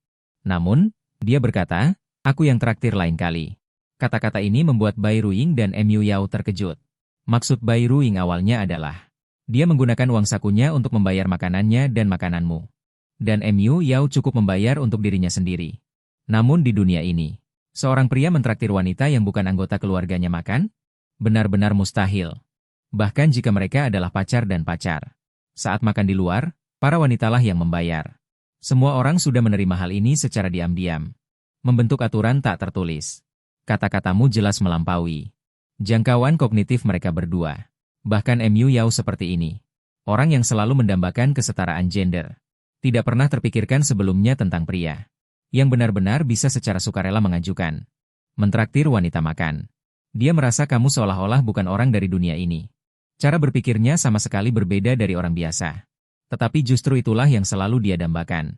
Namun, dia berkata, aku yang traktir lain kali. Kata-kata ini membuat Bai Ruying dan Mu Yao terkejut. Maksud Bai Ruying awalnya adalah dia menggunakan uang sakunya untuk membayar makanannya dan makananmu. Dan Mu Yao cukup membayar untuk dirinya sendiri. Namun di dunia ini, seorang pria mentraktir wanita yang bukan anggota keluarganya makan? Benar-benar mustahil. Bahkan jika mereka adalah pacar dan pacar. Saat makan di luar, para wanitalah yang membayar. Semua orang sudah menerima hal ini secara diam-diam. Membentuk aturan tak tertulis. Kata-katamu jelas melampaui jangkauan kognitif mereka berdua. Bahkan Mu Yao seperti ini. Orang yang selalu mendambakan kesetaraan gender. Tidak pernah terpikirkan sebelumnya tentang pria yang benar-benar bisa secara sukarela mengajukan mentraktir wanita makan. Dia merasa kamu seolah-olah bukan orang dari dunia ini. Cara berpikirnya sama sekali berbeda dari orang biasa. Tetapi justru itulah yang selalu dia dambakan.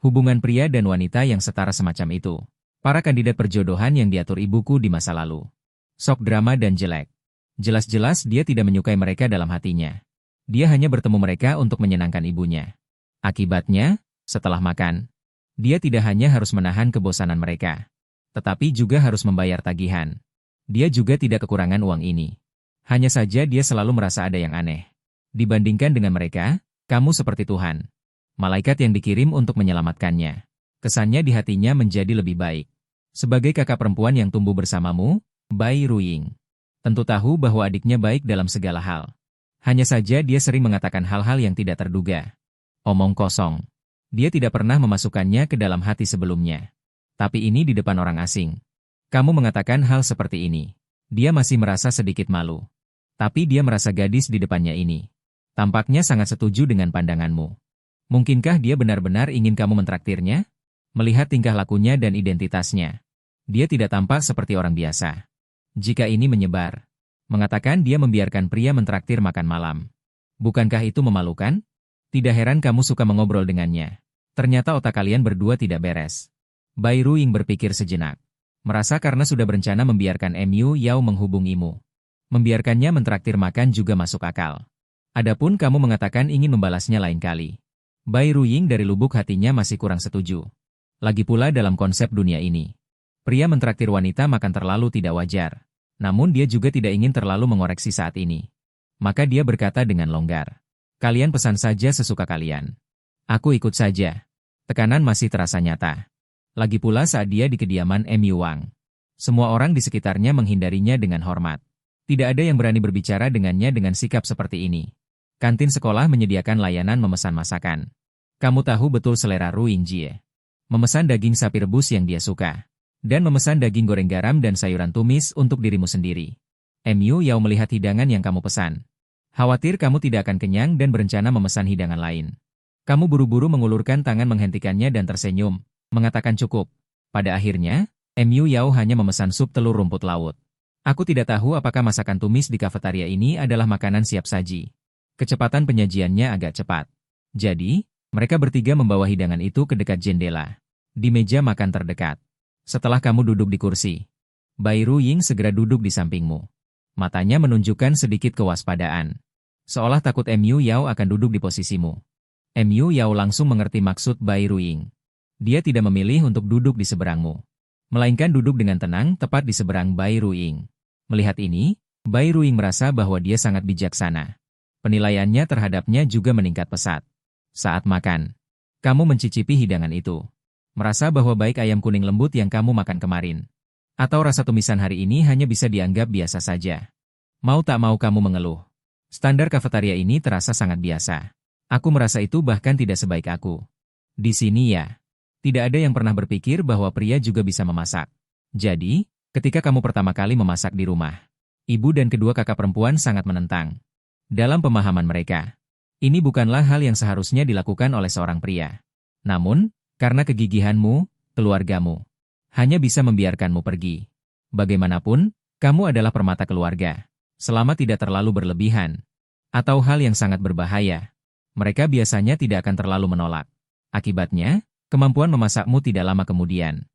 Hubungan pria dan wanita yang setara semacam itu. Para kandidat perjodohan yang diatur ibuku di masa lalu. Sok drama dan jelek. Jelas-jelas dia tidak menyukai mereka dalam hatinya. Dia hanya bertemu mereka untuk menyenangkan ibunya. Akibatnya, setelah makan, dia tidak hanya harus menahan kebosanan mereka, tetapi juga harus membayar tagihan. Dia juga tidak kekurangan uang ini. Hanya saja dia selalu merasa ada yang aneh. Dibandingkan dengan mereka, kamu seperti Tuhan. Malaikat yang dikirim untuk menyelamatkannya. Kesannya di hatinya menjadi lebih baik. Sebagai kakak perempuan yang tumbuh bersamamu, Bai Ruying tentu tahu bahwa adiknya baik dalam segala hal. Hanya saja dia sering mengatakan hal-hal yang tidak terduga. Omong kosong. Dia tidak pernah memasukkannya ke dalam hati sebelumnya. Tapi ini di depan orang asing. Kamu mengatakan hal seperti ini. Dia masih merasa sedikit malu. Tapi dia merasa gadis di depannya ini. Tampaknya sangat setuju dengan pandanganmu. Mungkinkah dia benar-benar ingin kamu mentraktirnya? Melihat tingkah lakunya dan identitasnya, dia tidak tampak seperti orang biasa. Jika ini menyebar, mengatakan dia membiarkan pria mentraktir makan malam. Bukankah itu memalukan? Tidak heran kamu suka mengobrol dengannya. Ternyata otak kalian berdua tidak beres. Bai Ruying berpikir sejenak. Merasa karena sudah berencana membiarkan Mu Yao menghubungimu. Membiarkannya mentraktir makan juga masuk akal. Adapun kamu mengatakan ingin membalasnya lain kali. Bai Ruying dari lubuk hatinya masih kurang setuju. Lagi pula dalam konsep dunia ini, pria mentraktir wanita makan terlalu tidak wajar. Namun dia juga tidak ingin terlalu mengoreksi saat ini. Maka dia berkata dengan longgar. Kalian pesan saja sesuka kalian. Aku ikut saja. Tekanan masih terasa nyata. Lagi pula saat dia di kediaman Mu Wang. Semua orang di sekitarnya menghindarinya dengan hormat. Tidak ada yang berani berbicara dengannya dengan sikap seperti ini. Kantin sekolah menyediakan layanan memesan masakan. Kamu tahu betul selera Ruying Jie. Memesan daging sapi rebus yang dia suka. Dan memesan daging goreng garam dan sayuran tumis untuk dirimu sendiri. Mu Yao melihat hidangan yang kamu pesan. Khawatir kamu tidak akan kenyang dan berencana memesan hidangan lain. Kamu buru-buru mengulurkan tangan menghentikannya dan tersenyum, mengatakan cukup. Pada akhirnya, Mu Yao hanya memesan sup telur rumput laut. Aku tidak tahu apakah masakan tumis di kafetaria ini adalah makanan siap saji. Kecepatan penyajiannya agak cepat. Jadi, mereka bertiga membawa hidangan itu ke dekat jendela. Di meja makan terdekat. Setelah kamu duduk di kursi, Bai Ruying segera duduk di sampingmu. Matanya menunjukkan sedikit kewaspadaan. Seolah takut Mu Yao akan duduk di posisimu. Mu Yao langsung mengerti maksud Bai Ruying. Dia tidak memilih untuk duduk di seberangmu, melainkan duduk dengan tenang tepat di seberang Bai Ruying. Melihat ini, Bai Ruying merasa bahwa dia sangat bijaksana. Penilaiannya terhadapnya juga meningkat pesat. Saat makan, kamu mencicipi hidangan itu. Merasa bahwa baik ayam kuning lembut yang kamu makan kemarin, atau rasa tumisan hari ini hanya bisa dianggap biasa saja. Mau tak mau kamu mengeluh. Standar kafetaria ini terasa sangat biasa. Aku merasa itu bahkan tidak sebaik aku. Di sini ya, tidak ada yang pernah berpikir bahwa pria juga bisa memasak. Jadi, ketika kamu pertama kali memasak di rumah, ibu dan kedua kakak perempuan sangat menentang. Dalam pemahaman mereka, ini bukanlah hal yang seharusnya dilakukan oleh seorang pria. Namun, karena kegigihanmu, keluargamu hanya bisa membiarkanmu pergi. Bagaimanapun, kamu adalah permata keluarga. Selama tidak terlalu berlebihan, atau hal yang sangat berbahaya, mereka biasanya tidak akan terlalu menolak. Akibatnya, kemampuan memasakmu tidak lama kemudian.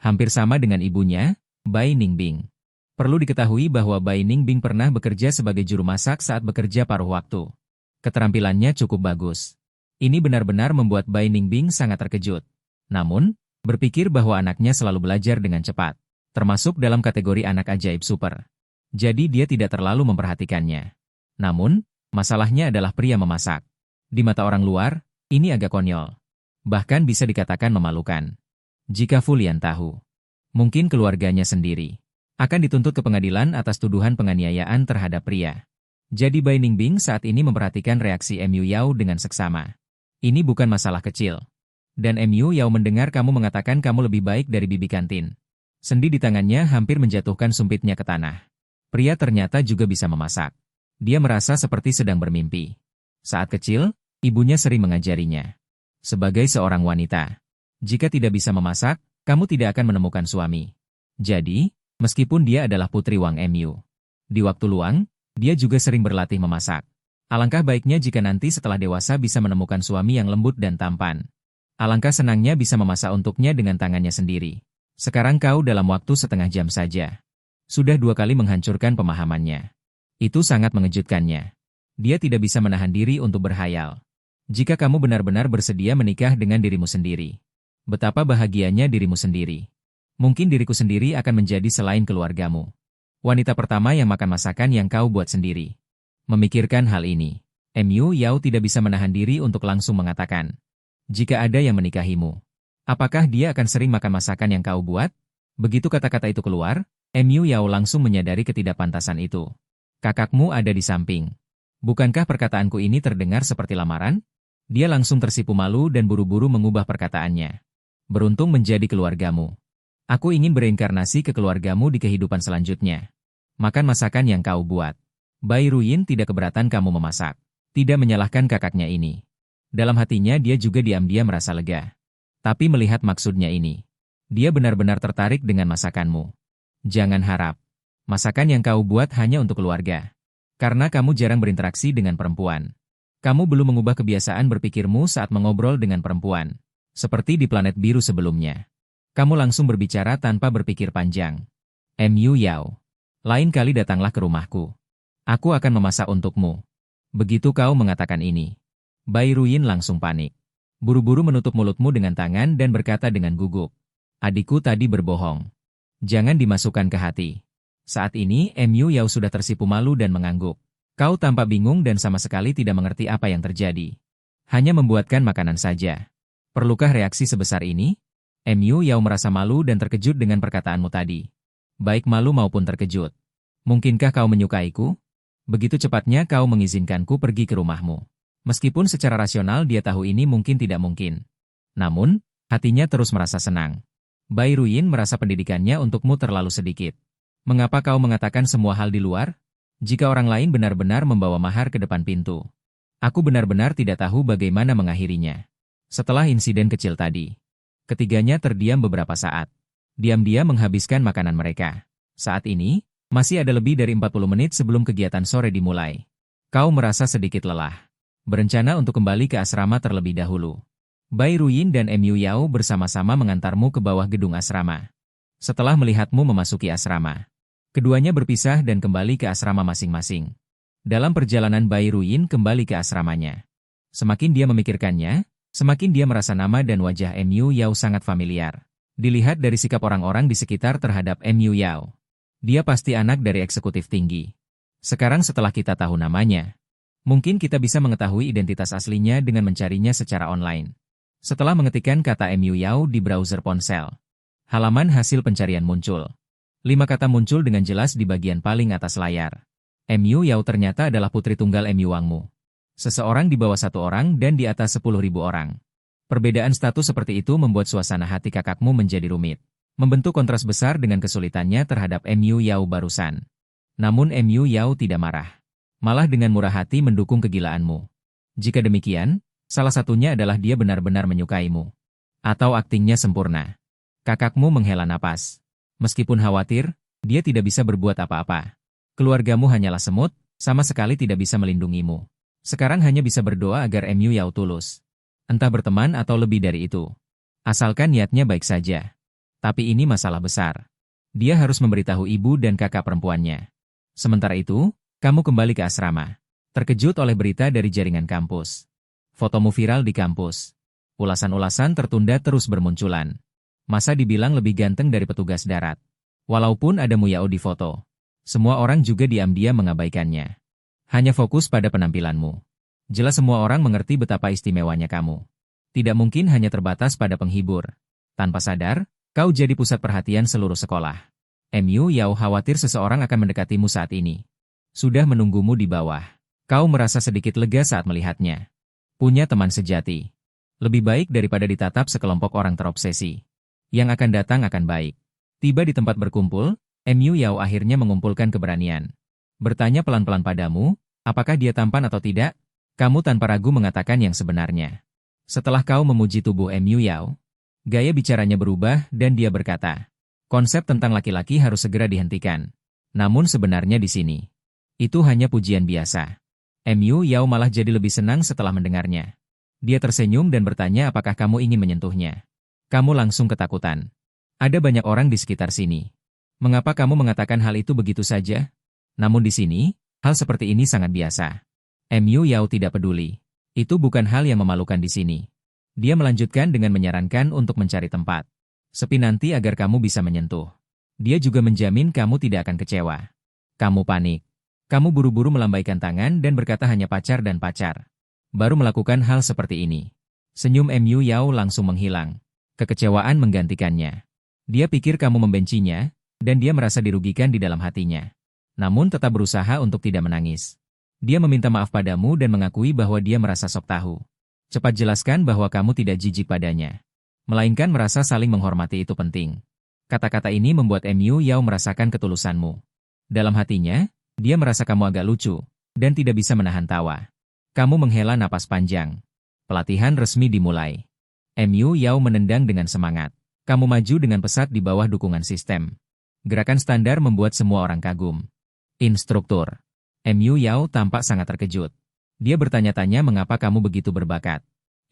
Hampir sama dengan ibunya, Bai Ningbing. Perlu diketahui bahwa Bai Ningbing pernah bekerja sebagai juru masak saat bekerja paruh waktu. Keterampilannya cukup bagus. Ini benar-benar membuat Bai Ningbing sangat terkejut. Namun, berpikir bahwa anaknya selalu belajar dengan cepat, termasuk dalam kategori anak ajaib super. Jadi dia tidak terlalu memperhatikannya. Namun, masalahnya adalah pria memasak. Di mata orang luar, ini agak konyol. Bahkan bisa dikatakan memalukan. Jika Fulian tahu, mungkin keluarganya sendiri akan dituntut ke pengadilan atas tuduhan penganiayaan terhadap pria. Jadi Bai Ningbing saat ini memperhatikan reaksi Mu Yao dengan seksama. Ini bukan masalah kecil. Dan Mu Yao mendengar kamu mengatakan kamu lebih baik dari bibi kantin. Sendi di tangannya hampir menjatuhkan sumpitnya ke tanah. Pria ternyata juga bisa memasak. Dia merasa seperti sedang bermimpi. Saat kecil, ibunya sering mengajarinya. Sebagai seorang wanita, jika tidak bisa memasak, kamu tidak akan menemukan suami. Jadi, meskipun dia adalah putri Wang Mu, di waktu luang, Dia juga sering berlatih memasak. Alangkah baiknya jika nanti setelah dewasa bisa menemukan suami yang lembut dan tampan. Alangkah senangnya bisa memasak untuknya dengan tangannya sendiri. Sekarang kau dalam waktu setengah jam saja sudah 2 kali menghancurkan pemahamannya. Itu sangat mengejutkannya. Dia tidak bisa menahan diri untuk berhayal. Jika kamu benar-benar bersedia menikah dengan dirimu sendiri, betapa bahagianya dirimu sendiri. Mungkin diriku sendiri akan menjadi selain keluargamu. Wanita pertama yang makan masakan yang kau buat sendiri. Memikirkan hal ini, Mu Yao tidak bisa menahan diri untuk langsung mengatakan, jika ada yang menikahimu, apakah dia akan sering makan masakan yang kau buat? Begitu kata-kata itu keluar, Mu Yao langsung menyadari ketidakpantasan itu. Kakakmu ada di samping. Bukankah perkataanku ini terdengar seperti lamaran? Dia langsung tersipu malu dan buru-buru mengubah perkataannya. Beruntung menjadi keluargamu. Aku ingin bereinkarnasi ke keluargamu di kehidupan selanjutnya. Makan masakan yang kau buat. Bai Ruyin tidak keberatan kamu memasak. Tidak menyalahkan kakaknya ini. Dalam hatinya dia juga diam-diam merasa lega. Tapi melihat maksudnya ini, dia benar-benar tertarik dengan masakanmu. Jangan harap masakan yang kau buat hanya untuk keluarga. Karena kamu jarang berinteraksi dengan perempuan. Kamu belum mengubah kebiasaan berpikirmu saat mengobrol dengan perempuan. Seperti di planet biru sebelumnya. Kamu langsung berbicara tanpa berpikir panjang. Mu Yao, lain kali datanglah ke rumahku. Aku akan memasak untukmu. Begitu kau mengatakan ini, Bai Ruyin langsung panik. Buru-buru menutup mulutmu dengan tangan dan berkata dengan gugup. Adikku tadi berbohong. Jangan dimasukkan ke hati. Saat ini, Mu Yao sudah tersipu malu dan mengangguk. Kau tampak bingung dan sama sekali tidak mengerti apa yang terjadi. Hanya membuatkan makanan saja. Perlukah reaksi sebesar ini? Mu Yao merasa malu dan terkejut dengan perkataanmu tadi. Baik malu maupun terkejut. Mungkinkah kau menyukaiku? Begitu cepatnya kau mengizinkanku pergi ke rumahmu. Meskipun secara rasional dia tahu ini mungkin tidak mungkin. Namun, hatinya terus merasa senang. Bai Ruyin merasa pendidikannya untukmu terlalu sedikit. Mengapa kau mengatakan semua hal di luar? Jika orang lain benar-benar membawa mahar ke depan pintu. Aku benar-benar tidak tahu bagaimana mengakhirinya. Setelah insiden kecil tadi, ketiganya terdiam beberapa saat. Diam-diam menghabiskan makanan mereka. Saat ini, masih ada lebih dari 40 menit sebelum kegiatan sore dimulai. Kau merasa sedikit lelah. Berencana untuk kembali ke asrama terlebih dahulu. Bai Ruyin dan Mu Yao bersama-sama mengantarmu ke bawah gedung asrama. Setelah melihatmu memasuki asrama, keduanya berpisah dan kembali ke asrama masing-masing. Dalam perjalanan Bai Ruyin kembali ke asramanya. Semakin dia memikirkannya, semakin dia merasa nama dan wajah Mu Yao sangat familiar. Dilihat dari sikap orang-orang di sekitar terhadap Mu Yao. Dia pasti anak dari eksekutif tinggi. Sekarang setelah kita tahu namanya, mungkin kita bisa mengetahui identitas aslinya dengan mencarinya secara online. Setelah mengetikkan kata Mu Yao di browser ponsel, halaman hasil pencarian muncul. 5 kata muncul dengan jelas di bagian paling atas layar. Mu Yao ternyata adalah putri tunggal Mu Wangmu. Seseorang di bawah 1 orang dan di atas 10.000 orang. Perbedaan status seperti itu membuat suasana hati kakakmu menjadi rumit. Membentuk kontras besar dengan kesulitannya terhadap Mu Yao barusan. Namun Mu Yao tidak marah. Malah dengan murah hati mendukung kegilaanmu. Jika demikian, salah satunya adalah dia benar-benar menyukaimu. Atau aktingnya sempurna. Kakakmu menghela napas. Meskipun khawatir, dia tidak bisa berbuat apa-apa. Keluargamu hanyalah semut, sama sekali tidak bisa melindungimu. Sekarang hanya bisa berdoa agar Mu Yao tulus. Entah berteman atau lebih dari itu. Asalkan niatnya baik saja. Tapi ini masalah besar. Dia harus memberitahu ibu dan kakak perempuannya. Sementara itu, kamu kembali ke asrama. Terkejut oleh berita dari jaringan kampus. Fotomu viral di kampus. Ulasan-ulasan tertunda terus bermunculan. Masa dibilang lebih ganteng dari petugas darat. Walaupun ada Mu Yao di foto, semua orang juga diam-diam mengabaikannya. Hanya fokus pada penampilanmu. Jelas semua orang mengerti betapa istimewanya kamu. Tidak mungkin hanya terbatas pada penghibur. Tanpa sadar, kau jadi pusat perhatian seluruh sekolah. Mu Yao khawatir seseorang akan mendekatimu saat ini. Sudah menunggumu di bawah. Kau merasa sedikit lega saat melihatnya. Punya teman sejati. Lebih baik daripada ditatap sekelompok orang terobsesi. Yang akan datang akan baik. Tiba di tempat berkumpul, Mu Yao akhirnya mengumpulkan keberanian. Bertanya pelan-pelan padamu, apakah dia tampan atau tidak? Kamu tanpa ragu mengatakan yang sebenarnya. Setelah kau memuji tubuh Mu Yao, gaya bicaranya berubah dan dia berkata, konsep tentang laki-laki harus segera dihentikan. Namun sebenarnya di sini, Itu hanya pujian biasa. Mu Yao malah jadi lebih senang setelah mendengarnya. Dia tersenyum dan bertanya apakah kamu ingin menyentuhnya. Kamu langsung ketakutan. Ada banyak orang di sekitar sini. Mengapa kamu mengatakan hal itu begitu saja? Namun di sini, hal seperti ini sangat biasa. Mu Yao tidak peduli. Itu bukan hal yang memalukan di sini. Dia melanjutkan dengan menyarankan untuk mencari tempat sepi nanti agar kamu bisa menyentuh. Dia juga menjamin kamu tidak akan kecewa. Kamu panik. Kamu buru-buru melambaikan tangan dan berkata hanya pacar dan pacar. Baru melakukan hal seperti ini. Senyum Mu Yao langsung menghilang. Kekecewaan menggantikannya. Dia pikir kamu membencinya, dan dia merasa dirugikan di dalam hatinya. Namun tetap berusaha untuk tidak menangis. Dia meminta maaf padamu dan mengakui bahwa dia merasa sok tahu. Cepat jelaskan bahwa kamu tidak jijik padanya. Melainkan merasa saling menghormati itu penting. Kata-kata ini membuat Mu Yao merasakan ketulusanmu. Dalam hatinya, dia merasa kamu agak lucu, dan tidak bisa menahan tawa. Kamu menghela napas panjang. Pelatihan resmi dimulai. Mu Yao menendang dengan semangat. Kamu maju dengan pesat di bawah dukungan sistem. Gerakan standar membuat semua orang kagum. Instruktur. Mu Yao tampak sangat terkejut. Dia bertanya-tanya mengapa kamu begitu berbakat.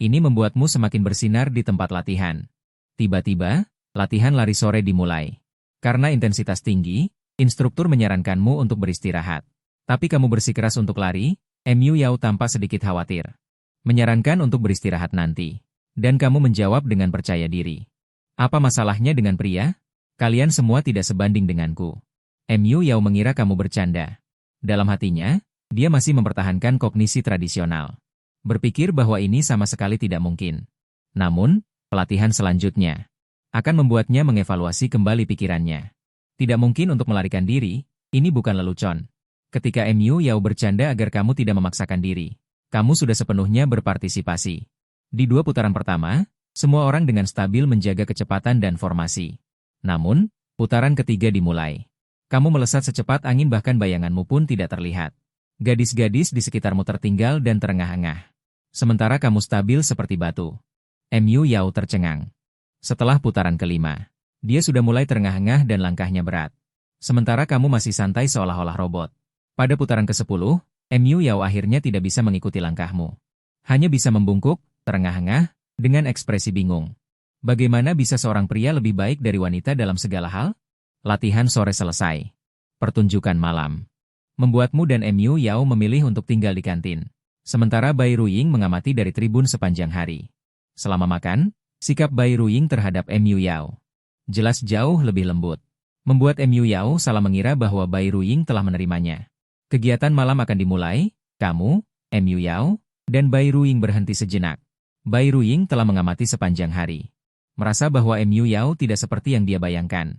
Ini membuatmu semakin bersinar di tempat latihan. Tiba-tiba, latihan lari sore dimulai. Karena intensitas tinggi, instruktur menyarankanmu untuk beristirahat. Tapi kamu bersikeras untuk lari. Mu Yao tampak sedikit khawatir. Menyarankan untuk beristirahat nanti. Dan kamu menjawab dengan percaya diri. Apa masalahnya dengan pria? Kalian semua tidak sebanding denganku. Mu Yao mengira kamu bercanda. Dalam hatinya, dia masih mempertahankan kognisi tradisional. Berpikir bahwa ini sama sekali tidak mungkin. Namun, pelatihan selanjutnya akan membuatnya mengevaluasi kembali pikirannya. Tidak mungkin untuk melarikan diri, ini bukan lelucon. Ketika Mu Yao bercanda agar kamu tidak memaksakan diri, kamu sudah sepenuhnya berpartisipasi. Di 2 putaran pertama, semua orang dengan stabil menjaga kecepatan dan formasi. Namun, putaran ketiga dimulai. Kamu melesat secepat angin bahkan bayanganmu pun tidak terlihat. Gadis-gadis di sekitarmu tertinggal dan terengah-engah. Sementara kamu stabil seperti batu. Mu Yao tercengang. Setelah putaran kelima, dia sudah mulai terengah-engah dan langkahnya berat. Sementara kamu masih santai seolah-olah robot. Pada putaran ke-10, Mu Yao akhirnya tidak bisa mengikuti langkahmu. Hanya bisa membungkuk, terengah-engah, dengan ekspresi bingung. Bagaimana bisa seorang pria lebih baik dari wanita dalam segala hal? Latihan sore selesai. Pertunjukan malam membuatmu dan Mu Yao memilih untuk tinggal di kantin. Sementara Bai Ruying mengamati dari tribun sepanjang hari. Selama makan, sikap Bai Ruying terhadap Mu Yao jelas jauh lebih lembut. Membuat Mu Yao salah mengira bahwa Bai Ruying telah menerimanya. Kegiatan malam akan dimulai, kamu, Mu Yao, dan Bai Ruying berhenti sejenak. Bai Ruying telah mengamati sepanjang hari. Merasa bahwa Mu Yao tidak seperti yang dia bayangkan.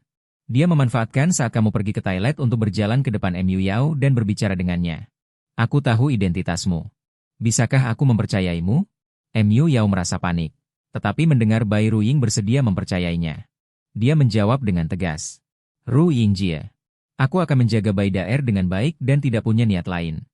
Dia memanfaatkan saat kamu pergi ke toilet untuk berjalan ke depan Mu Yao dan berbicara dengannya. Aku tahu identitasmu. Bisakah aku mempercayaimu? Mu Yao merasa panik. Tetapi mendengar Bai Ruying bersedia mempercayainya. Dia menjawab dengan tegas. Ru Yingjie. Aku akan menjaga Bai Daer dengan baik dan tidak punya niat lain.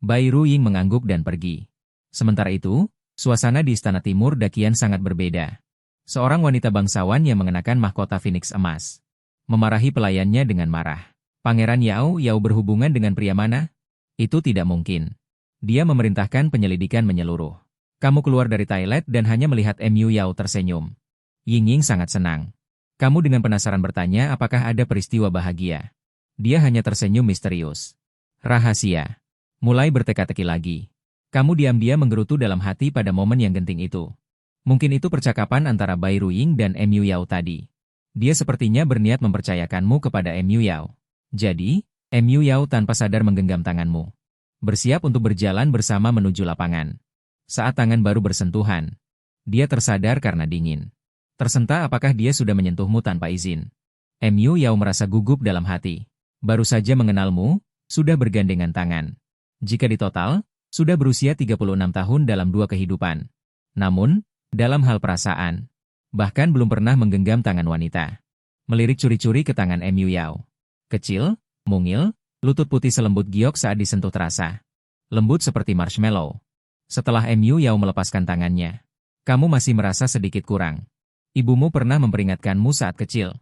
Bai Ruying mengangguk dan pergi. Sementara itu, suasana di Istana Timur Dakian sangat berbeda. Seorang wanita bangsawan yang mengenakan mahkota Phoenix emas memarahi pelayannya dengan marah. Pangeran Yao berhubungan dengan pria mana? Itu tidak mungkin. Dia memerintahkan penyelidikan menyeluruh. Kamu keluar dari toilet dan hanya melihat Mu Yao tersenyum. Ying sangat senang. Kamu dengan penasaran bertanya apakah ada peristiwa bahagia. Dia hanya tersenyum misterius. Rahasia. Mulai berteka-teki lagi. Kamu diam-diam menggerutu dalam hati pada momen yang genting itu. Mungkin itu percakapan antara Bai Ruying dan Mu Yao tadi. Dia sepertinya berniat mempercayakanmu kepada Mu Yao. Jadi, Mu Yao tanpa sadar menggenggam tanganmu. Bersiap untuk berjalan bersama menuju lapangan. Saat tangan baru bersentuhan, dia tersadar karena dingin. Tersentak apakah dia sudah menyentuhmu tanpa izin. Mu Yao merasa gugup dalam hati. Baru saja mengenalmu, sudah bergandengan tangan. Jika ditotal, sudah berusia 36 tahun dalam 2 kehidupan. Namun, dalam hal perasaan, bahkan belum pernah menggenggam tangan wanita. Melirik curi-curi ke tangan Mu Yao. Kecil, mungil, lutut putih selembut giok saat disentuh terasa. Lembut seperti marshmallow. Setelah Mu Yao melepaskan tangannya, kamu masih merasa sedikit kurang. Ibumu pernah memperingatkanmu saat kecil.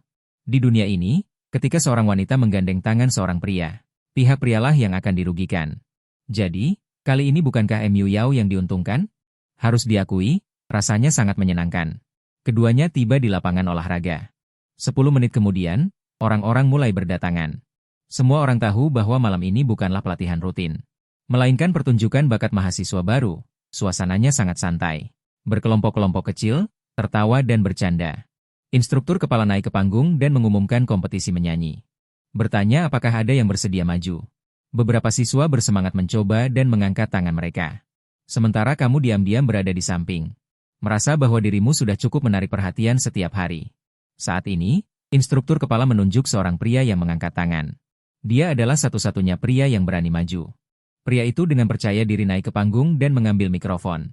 Di dunia ini, ketika seorang wanita menggandeng tangan seorang pria, pihak prialah yang akan dirugikan. Jadi, kali ini bukankah MU Yao yang diuntungkan? Harus diakui, rasanya sangat menyenangkan. Keduanya tiba di lapangan olahraga. 10 menit kemudian, orang-orang mulai berdatangan. Semua orang tahu bahwa malam ini bukanlah pelatihan rutin, melainkan pertunjukan bakat mahasiswa baru. Suasananya sangat santai. Berkelompok-kelompok kecil, tertawa dan bercanda. Instruktur kepala naik ke panggung dan mengumumkan kompetisi menyanyi. Bertanya apakah ada yang bersedia maju. Beberapa siswa bersemangat mencoba dan mengangkat tangan mereka. Sementara kamu diam-diam berada di samping. Merasa bahwa dirimu sudah cukup menarik perhatian setiap hari. Saat ini, instruktur kepala menunjuk seorang pria yang mengangkat tangan. Dia adalah satu-satunya pria yang berani maju. Pria itu dengan percaya diri naik ke panggung dan mengambil mikrofon.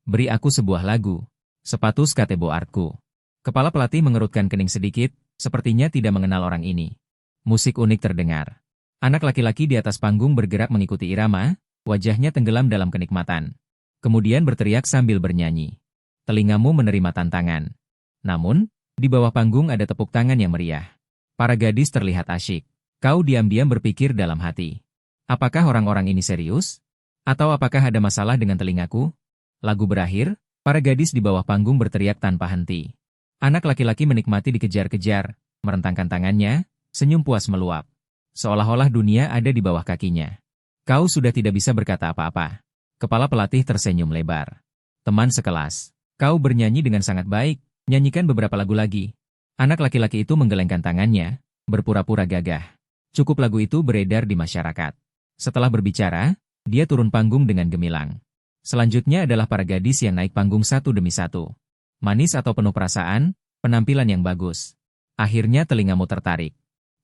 Beri aku sebuah lagu. Sepatu skatebo artku. Kepala pelatih mengerutkan kening sedikit, sepertinya tidak mengenal orang ini. Musik unik terdengar. Anak laki-laki di atas panggung bergerak mengikuti irama, wajahnya tenggelam dalam kenikmatan. Kemudian berteriak sambil bernyanyi. Telingamu menerima tantangan. Namun, di bawah panggung ada tepuk tangan yang meriah. Para gadis terlihat asyik. Kau diam-diam berpikir dalam hati. Apakah orang-orang ini serius? Atau apakah ada masalah dengan telingaku? Lagu berakhir, para gadis di bawah panggung berteriak tanpa henti. Anak laki-laki menikmati dikejar-kejar, merentangkan tangannya, senyum puas meluap. Seolah-olah dunia ada di bawah kakinya. Kau sudah tidak bisa berkata apa-apa. Kepala pelatih tersenyum lebar. Teman sekelas, kau bernyanyi dengan sangat baik, nyanyikan beberapa lagu lagi. Anak laki-laki itu menggelengkan tangannya, berpura-pura gagah. Cukup lagu itu beredar di masyarakat. Setelah berbicara, dia turun panggung dengan gemilang. Selanjutnya adalah para gadis yang naik panggung satu demi satu. Manis atau penuh perasaan, penampilan yang bagus. Akhirnya telingamu tertarik.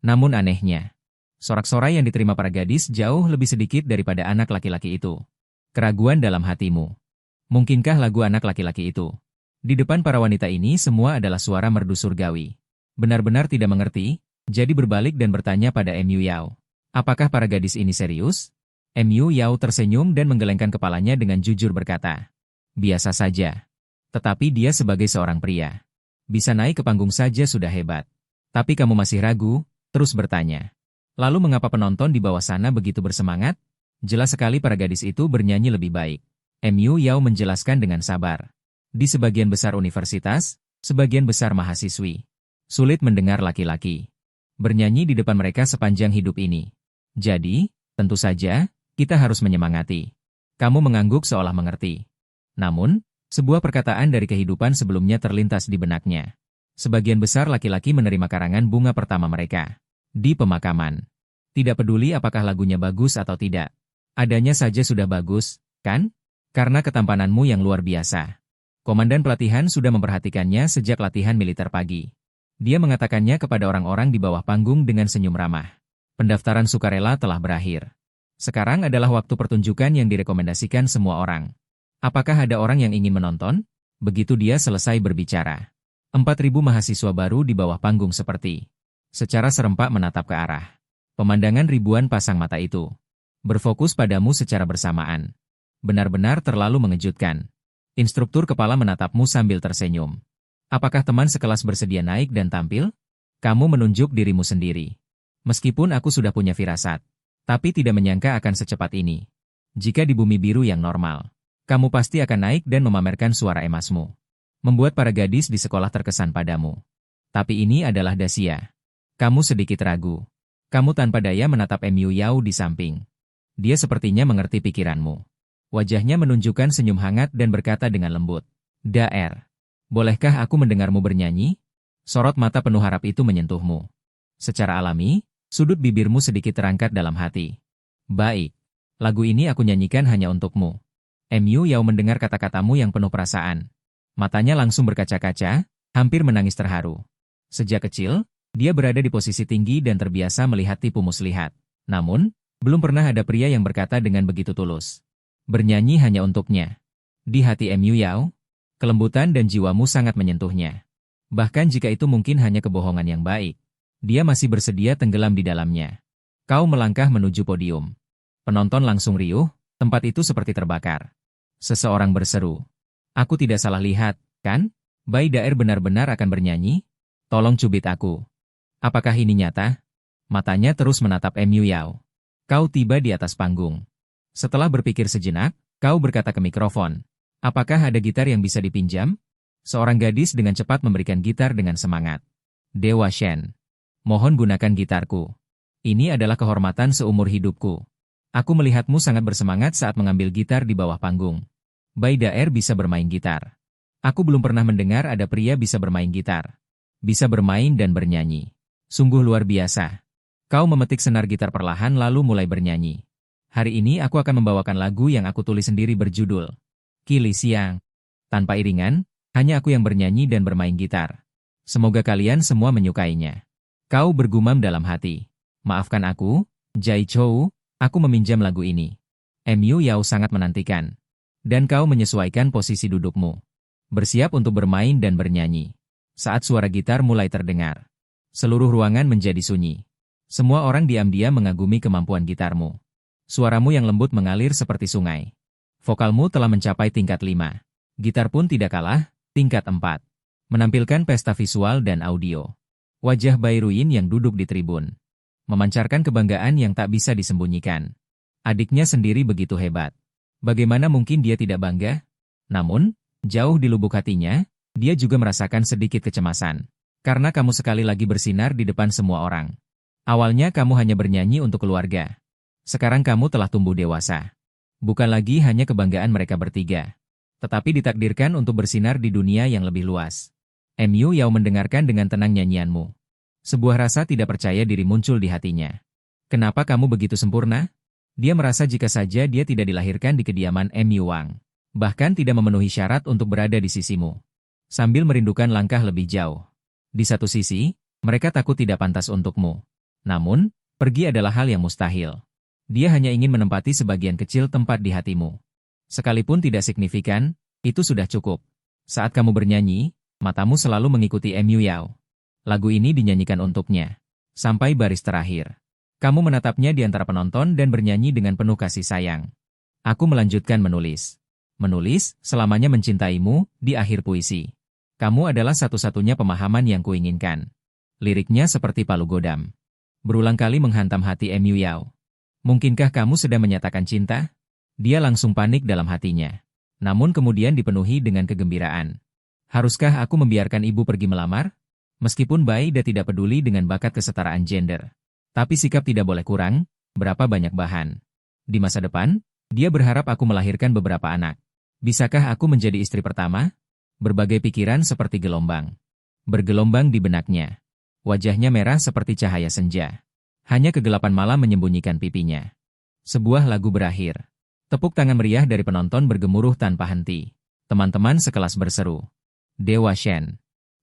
Namun anehnya, sorak-sorai yang diterima para gadis jauh lebih sedikit daripada anak laki-laki itu. Keraguan dalam hatimu. Mungkinkah lagu anak laki-laki itu? Di depan para wanita ini semua adalah suara merdu surgawi. Benar-benar tidak mengerti, jadi berbalik dan bertanya pada MU Yao. Apakah para gadis ini serius? MU Yao tersenyum dan menggelengkan kepalanya dengan jujur berkata, biasa saja. Tetapi dia sebagai seorang pria. Bisa naik ke panggung saja sudah hebat. Tapi kamu masih ragu, terus bertanya. Lalu mengapa penonton di bawah sana begitu bersemangat? Jelas sekali para gadis itu bernyanyi lebih baik. MU Yao menjelaskan dengan sabar. Di sebagian besar universitas, sebagian besar mahasiswi. Sulit mendengar laki-laki bernyanyi di depan mereka sepanjang hidup ini. Jadi, tentu saja, kita harus menyemangati. Kamu mengangguk seolah mengerti. Namun, sebuah perkataan dari kehidupan sebelumnya terlintas di benaknya. Sebagian besar laki-laki menerima karangan bunga pertama mereka. Di pemakaman. Tidak peduli apakah lagunya bagus atau tidak. Adanya saja sudah bagus, kan? Karena ketampananmu yang luar biasa. Komandan pelatihan sudah memperhatikannya sejak latihan militer pagi. Dia mengatakannya kepada orang-orang di bawah panggung dengan senyum ramah. Pendaftaran sukarela telah berakhir. Sekarang adalah waktu pertunjukan yang direkomendasikan semua orang. Apakah ada orang yang ingin menonton? Begitu dia selesai berbicara. 4.000 mahasiswa baru di bawah panggung secara serempak menatap ke arah. Pemandangan ribuan pasang mata itu berfokus padamu secara bersamaan. Benar-benar terlalu mengejutkan. Instruktur kepala menatapmu sambil tersenyum. Apakah teman sekelas bersedia naik dan tampil? Kamu menunjuk dirimu sendiri. Meskipun aku sudah punya firasat, tapi tidak menyangka akan secepat ini. Jika di bumi biru yang normal, kamu pasti akan naik dan memamerkan suara emasmu. Membuat para gadis di sekolah terkesan padamu. Tapi ini adalah Dacia. Kamu sedikit ragu. Kamu tanpa daya menatap MU Yao di samping. Dia sepertinya mengerti pikiranmu. Wajahnya menunjukkan senyum hangat dan berkata dengan lembut. Daer, bolehkah aku mendengarmu bernyanyi? Sorot mata penuh harap itu menyentuhmu. Secara alami, sudut bibirmu sedikit terangkat dalam hati. Baik, lagu ini aku nyanyikan hanya untukmu. MU Yao mendengar kata-katamu yang penuh perasaan. Matanya langsung berkaca-kaca, hampir menangis terharu. Sejak kecil, dia berada di posisi tinggi dan terbiasa melihat tipu muslihat. Namun, belum pernah ada pria yang berkata dengan begitu tulus. Bernyanyi hanya untuknya. Di hati MU Yao, kelembutan dan jiwamu sangat menyentuhnya. Bahkan jika itu mungkin hanya kebohongan yang baik. Dia masih bersedia tenggelam di dalamnya. Kau melangkah menuju podium. Penonton langsung riuh, tempat itu seperti terbakar. Seseorang berseru. Aku tidak salah lihat, kan? Bai Daer benar-benar akan bernyanyi? Tolong cubit aku. Apakah ini nyata? Matanya terus menatap MU Yao. Kau tiba di atas panggung. Setelah berpikir sejenak, kau berkata ke mikrofon, apakah ada gitar yang bisa dipinjam? Seorang gadis dengan cepat memberikan gitar dengan semangat. Dewa Shen. Mohon gunakan gitarku. Ini adalah kehormatan seumur hidupku. Aku melihatmu sangat bersemangat saat mengambil gitar di bawah panggung. Bai Daer bisa bermain gitar. Aku belum pernah mendengar ada pria bisa bermain gitar. Bisa bermain dan bernyanyi. Sungguh luar biasa. Kau memetik senar gitar perlahan lalu mulai bernyanyi. Hari ini aku akan membawakan lagu yang aku tulis sendiri berjudul Kili Siang. Tanpa iringan, hanya aku yang bernyanyi dan bermain gitar. Semoga kalian semua menyukainya. Kau bergumam dalam hati. Maafkan aku, Jai Chou, aku meminjam lagu ini. Mu Yao sangat menantikan. Dan kau menyesuaikan posisi dudukmu. Bersiap untuk bermain dan bernyanyi. Saat suara gitar mulai terdengar, seluruh ruangan menjadi sunyi. Semua orang diam-diam mengagumi kemampuan gitarmu. Suaramu yang lembut mengalir seperti sungai. Vokalmu telah mencapai tingkat 5. Gitar pun tidak kalah, tingkat 4. Menampilkan pesta visual dan audio. Wajah Bai Ruyin yang duduk di tribun. Memancarkan kebanggaan yang tak bisa disembunyikan. Adiknya sendiri begitu hebat. Bagaimana mungkin dia tidak bangga? Namun, jauh di lubuk hatinya, dia juga merasakan sedikit kecemasan. Karena kamu sekali lagi bersinar di depan semua orang. Awalnya kamu hanya bernyanyi untuk keluarga. Sekarang kamu telah tumbuh dewasa. Bukan lagi hanya kebanggaan mereka bertiga. Tetapi ditakdirkan untuk bersinar di dunia yang lebih luas. Mu Yao mendengarkan dengan tenang nyanyianmu. Sebuah rasa tidak percaya diri muncul di hatinya. Kenapa kamu begitu sempurna? Dia merasa jika saja dia tidak dilahirkan di kediaman Mu Wang. Bahkan tidak memenuhi syarat untuk berada di sisimu. Sambil merindukan langkah lebih jauh. Di satu sisi, mereka takut tidak pantas untukmu. Namun, pergi adalah hal yang mustahil. Dia hanya ingin menempati sebagian kecil tempat di hatimu. Sekalipun tidak signifikan, itu sudah cukup. Saat kamu bernyanyi, matamu selalu mengikuti Mu Yao. Lagu ini dinyanyikan untuknya. Sampai baris terakhir. Kamu menatapnya di antara penonton dan bernyanyi dengan penuh kasih sayang. Aku melanjutkan menulis. Menulis, selamanya mencintaimu, di akhir puisi. Kamu adalah satu-satunya pemahaman yang kuinginkan. Liriknya seperti palu godam. Berulang kali menghantam hati Mu Yao. Mungkinkah kamu sedang menyatakan cinta? Dia langsung panik dalam hatinya. Namun kemudian dipenuhi dengan kegembiraan. Haruskah aku membiarkan ibu pergi melamar? Meskipun Bai Da tidak peduli dengan bakat kesetaraan gender. Tapi sikap tidak boleh kurang, berapa banyak bahan. Di masa depan, dia berharap aku melahirkan beberapa anak. Bisakah aku menjadi istri pertama? Berbagai pikiran seperti gelombang. Bergelombang di benaknya. Wajahnya merah seperti cahaya senja. Hanya kegelapan malam menyembunyikan pipinya. Sebuah lagu berakhir. Tepuk tangan meriah dari penonton bergemuruh tanpa henti. Teman-teman sekelas berseru. Dewa Shen.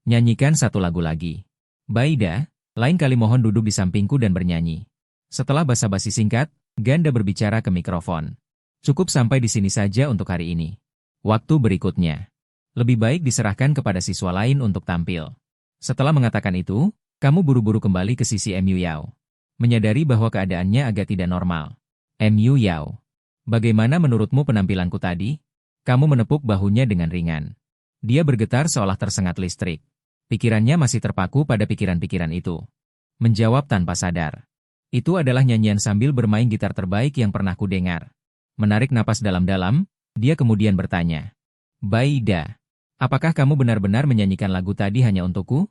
Nyanyikan satu lagu lagi. Bai Da, lain kali mohon duduk di sampingku dan bernyanyi. Setelah basa-basi singkat, Ganda berbicara ke mikrofon. Cukup sampai di sini saja untuk hari ini. Waktu berikutnya. Lebih baik diserahkan kepada siswa lain untuk tampil. Setelah mengatakan itu, kamu buru-buru kembali ke sisi Mu Yao. Menyadari bahwa keadaannya agak tidak normal. Mu Yao. Bagaimana menurutmu penampilanku tadi? Kamu menepuk bahunya dengan ringan. Dia bergetar seolah tersengat listrik. Pikirannya masih terpaku pada pikiran-pikiran itu. Menjawab tanpa sadar. Itu adalah nyanyian sambil bermain gitar terbaik yang pernah kudengar. Menarik napas dalam-dalam, dia kemudian bertanya. Bai Da, apakah kamu benar-benar menyanyikan lagu tadi hanya untukku?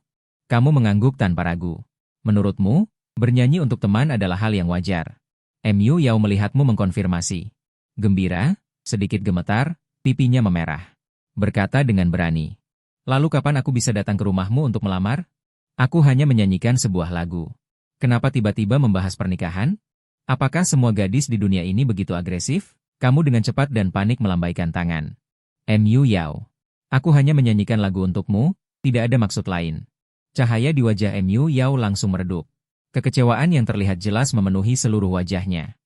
Kamu mengangguk tanpa ragu. Menurutmu, bernyanyi untuk teman adalah hal yang wajar. Mu Yao melihatmu mengkonfirmasi. Gembira, sedikit gemetar, pipinya memerah. Berkata dengan berani. Lalu kapan aku bisa datang ke rumahmu untuk melamar? Aku hanya menyanyikan sebuah lagu. Kenapa tiba-tiba membahas pernikahan? Apakah semua gadis di dunia ini begitu agresif? Kamu dengan cepat dan panik melambaikan tangan. Mu Yao. Aku hanya menyanyikan lagu untukmu, tidak ada maksud lain. Cahaya di wajah Mu Yao langsung meredup. Kekecewaan yang terlihat jelas memenuhi seluruh wajahnya.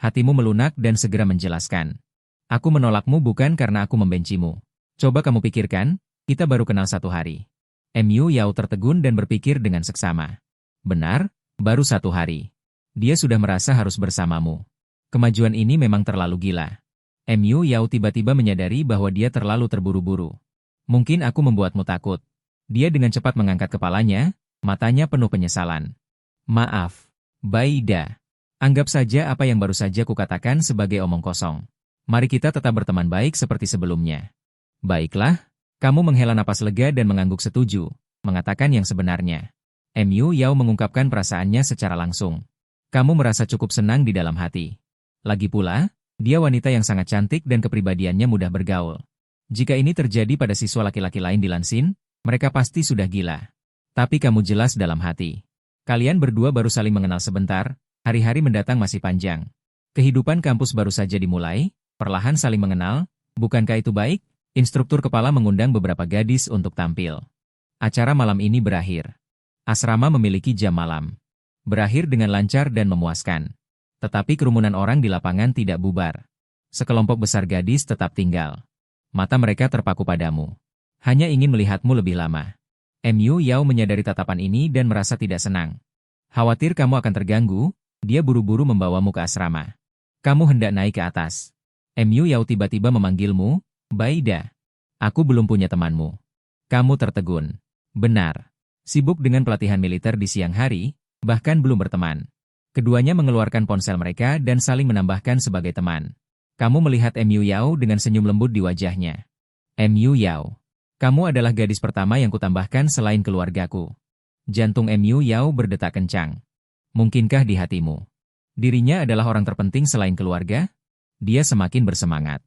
Hatimu melunak dan segera menjelaskan. Aku menolakmu bukan karena aku membencimu. Coba kamu pikirkan, kita baru kenal 1 hari. Mu Yao tertegun dan berpikir dengan seksama. Benar, baru 1 hari. Dia sudah merasa harus bersamamu. Kemajuan ini memang terlalu gila. Mu Yao tiba-tiba menyadari bahwa dia terlalu terburu-buru. Mungkin aku membuatmu takut. Dia dengan cepat mengangkat kepalanya, matanya penuh penyesalan. Maaf, Bai Da. Anggap saja apa yang baru saja kukatakan sebagai omong kosong. Mari kita tetap berteman baik seperti sebelumnya. Baiklah, kamu menghela napas lega dan mengangguk setuju, mengatakan yang sebenarnya. Mu Yao mengungkapkan perasaannya secara langsung. Kamu merasa cukup senang di dalam hati. Lagi pula, dia wanita yang sangat cantik dan kepribadiannya mudah bergaul. Jika ini terjadi pada siswa laki-laki lain di Lansin, mereka pasti sudah gila. Tapi kamu jelas dalam hati. Kalian berdua baru saling mengenal sebentar, hari-hari mendatang masih panjang. Kehidupan kampus baru saja dimulai, perlahan saling mengenal, bukankah itu baik? Instruktur kepala mengundang beberapa gadis untuk tampil. Acara malam ini berakhir. Asrama memiliki jam malam. Berakhir dengan lancar dan memuaskan. Tetapi kerumunan orang di lapangan tidak bubar. Sekelompok besar gadis tetap tinggal. Mata mereka terpaku padamu. Hanya ingin melihatmu lebih lama. Mu Yao menyadari tatapan ini dan merasa tidak senang. Khawatir kamu akan terganggu, dia buru-buru membawamu ke asrama. Kamu hendak naik ke atas. Mu Yao tiba-tiba memanggilmu, Baida. Aku belum punya temanmu. Kamu tertegun. Benar. Sibuk dengan pelatihan militer di siang hari, bahkan belum berteman. Keduanya mengeluarkan ponsel mereka dan saling menambahkan sebagai teman. Kamu melihat Mu Yao dengan senyum lembut di wajahnya. Mu Yao. Kamu adalah gadis pertama yang kutambahkan selain keluargaku. Jantung Mu Yao berdetak kencang. Mungkinkah di hatimu? Dirinya adalah orang terpenting selain keluarga? Dia semakin bersemangat.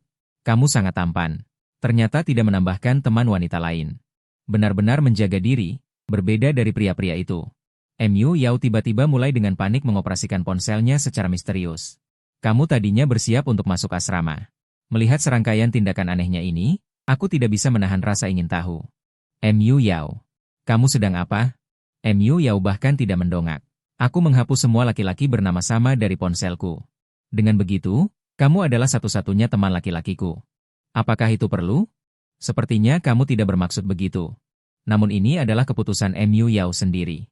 Kamu sangat tampan. Ternyata tidak menambahkan teman wanita lain. Benar-benar menjaga diri, berbeda dari pria-pria itu. Mu Yao tiba-tiba mulai dengan panik mengoperasikan ponselnya secara misterius. Kamu tadinya bersiap untuk masuk asrama. Melihat serangkaian tindakan anehnya ini, aku tidak bisa menahan rasa ingin tahu. Mu Yao, kamu sedang apa? Mu Yao bahkan tidak mendongak. Aku menghapus semua laki-laki bernama sama dari ponselku. Dengan begitu, kamu adalah satu-satunya teman laki-lakiku. Apakah itu perlu? Sepertinya kamu tidak bermaksud begitu. Namun ini adalah keputusan Mu Yao sendiri.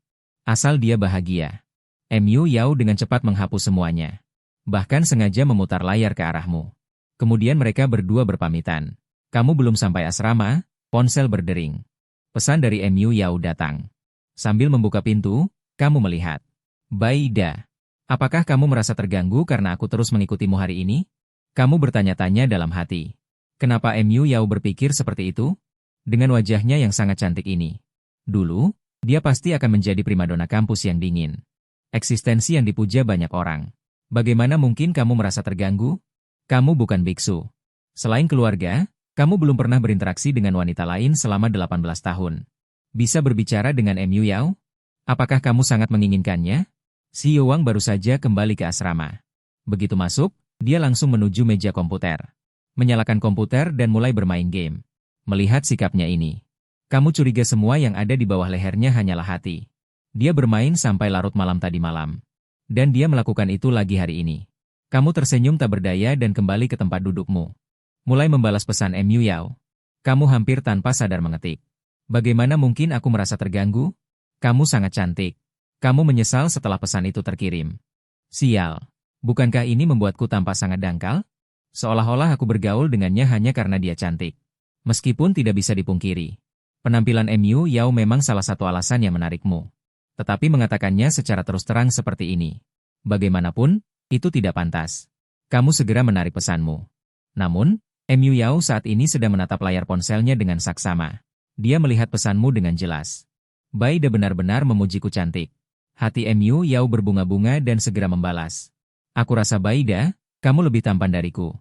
Asal dia bahagia. Mu Yao dengan cepat menghapus semuanya. Bahkan sengaja memutar layar ke arahmu. Kemudian mereka berdua berpamitan. Kamu belum sampai asrama, ponsel berdering. Pesan dari Mu Yao datang. Sambil membuka pintu, kamu melihat. Baida. Apakah kamu merasa terganggu karena aku terus mengikutimu hari ini? Kamu bertanya-tanya dalam hati. Kenapa Mu Yao berpikir seperti itu? Dengan wajahnya yang sangat cantik ini. Dulu, dia pasti akan menjadi primadona kampus yang dingin. Eksistensi yang dipuja banyak orang. Bagaimana mungkin kamu merasa terganggu? Kamu bukan biksu. Selain keluarga, kamu belum pernah berinteraksi dengan wanita lain selama 18 tahun. Bisa berbicara dengan Mu Yao? Apakah kamu sangat menginginkannya? Si Yowang baru saja kembali ke asrama. Begitu masuk, dia langsung menuju meja komputer. Menyalakan komputer dan mulai bermain game. Melihat sikapnya ini, kamu curiga semua yang ada di bawah lehernya hanyalah hati. Dia bermain sampai larut malam tadi malam. Dan dia melakukan itu lagi hari ini. Kamu tersenyum tak berdaya dan kembali ke tempat dudukmu. Mulai membalas pesan Mu Yao. Kamu hampir tanpa sadar mengetik. Bagaimana mungkin aku merasa terganggu? Kamu sangat cantik. Kamu menyesal setelah pesan itu terkirim. Sial. Bukankah ini membuatku tampak sangat dangkal? Seolah-olah aku bergaul dengannya hanya karena dia cantik. Meskipun tidak bisa dipungkiri. Penampilan Mu Yao memang salah satu alasan yang menarikmu. Tetapi mengatakannya secara terus terang seperti ini. Bagaimanapun, itu tidak pantas. Kamu segera menarik pesanmu. Namun, Mu Yao saat ini sedang menatap layar ponselnya dengan saksama. Dia melihat pesanmu dengan jelas. Baida benar-benar memujiku cantik. Hati Mu Yao berbunga-bunga dan segera membalas. Aku rasa Baida, kamu lebih tampan dariku.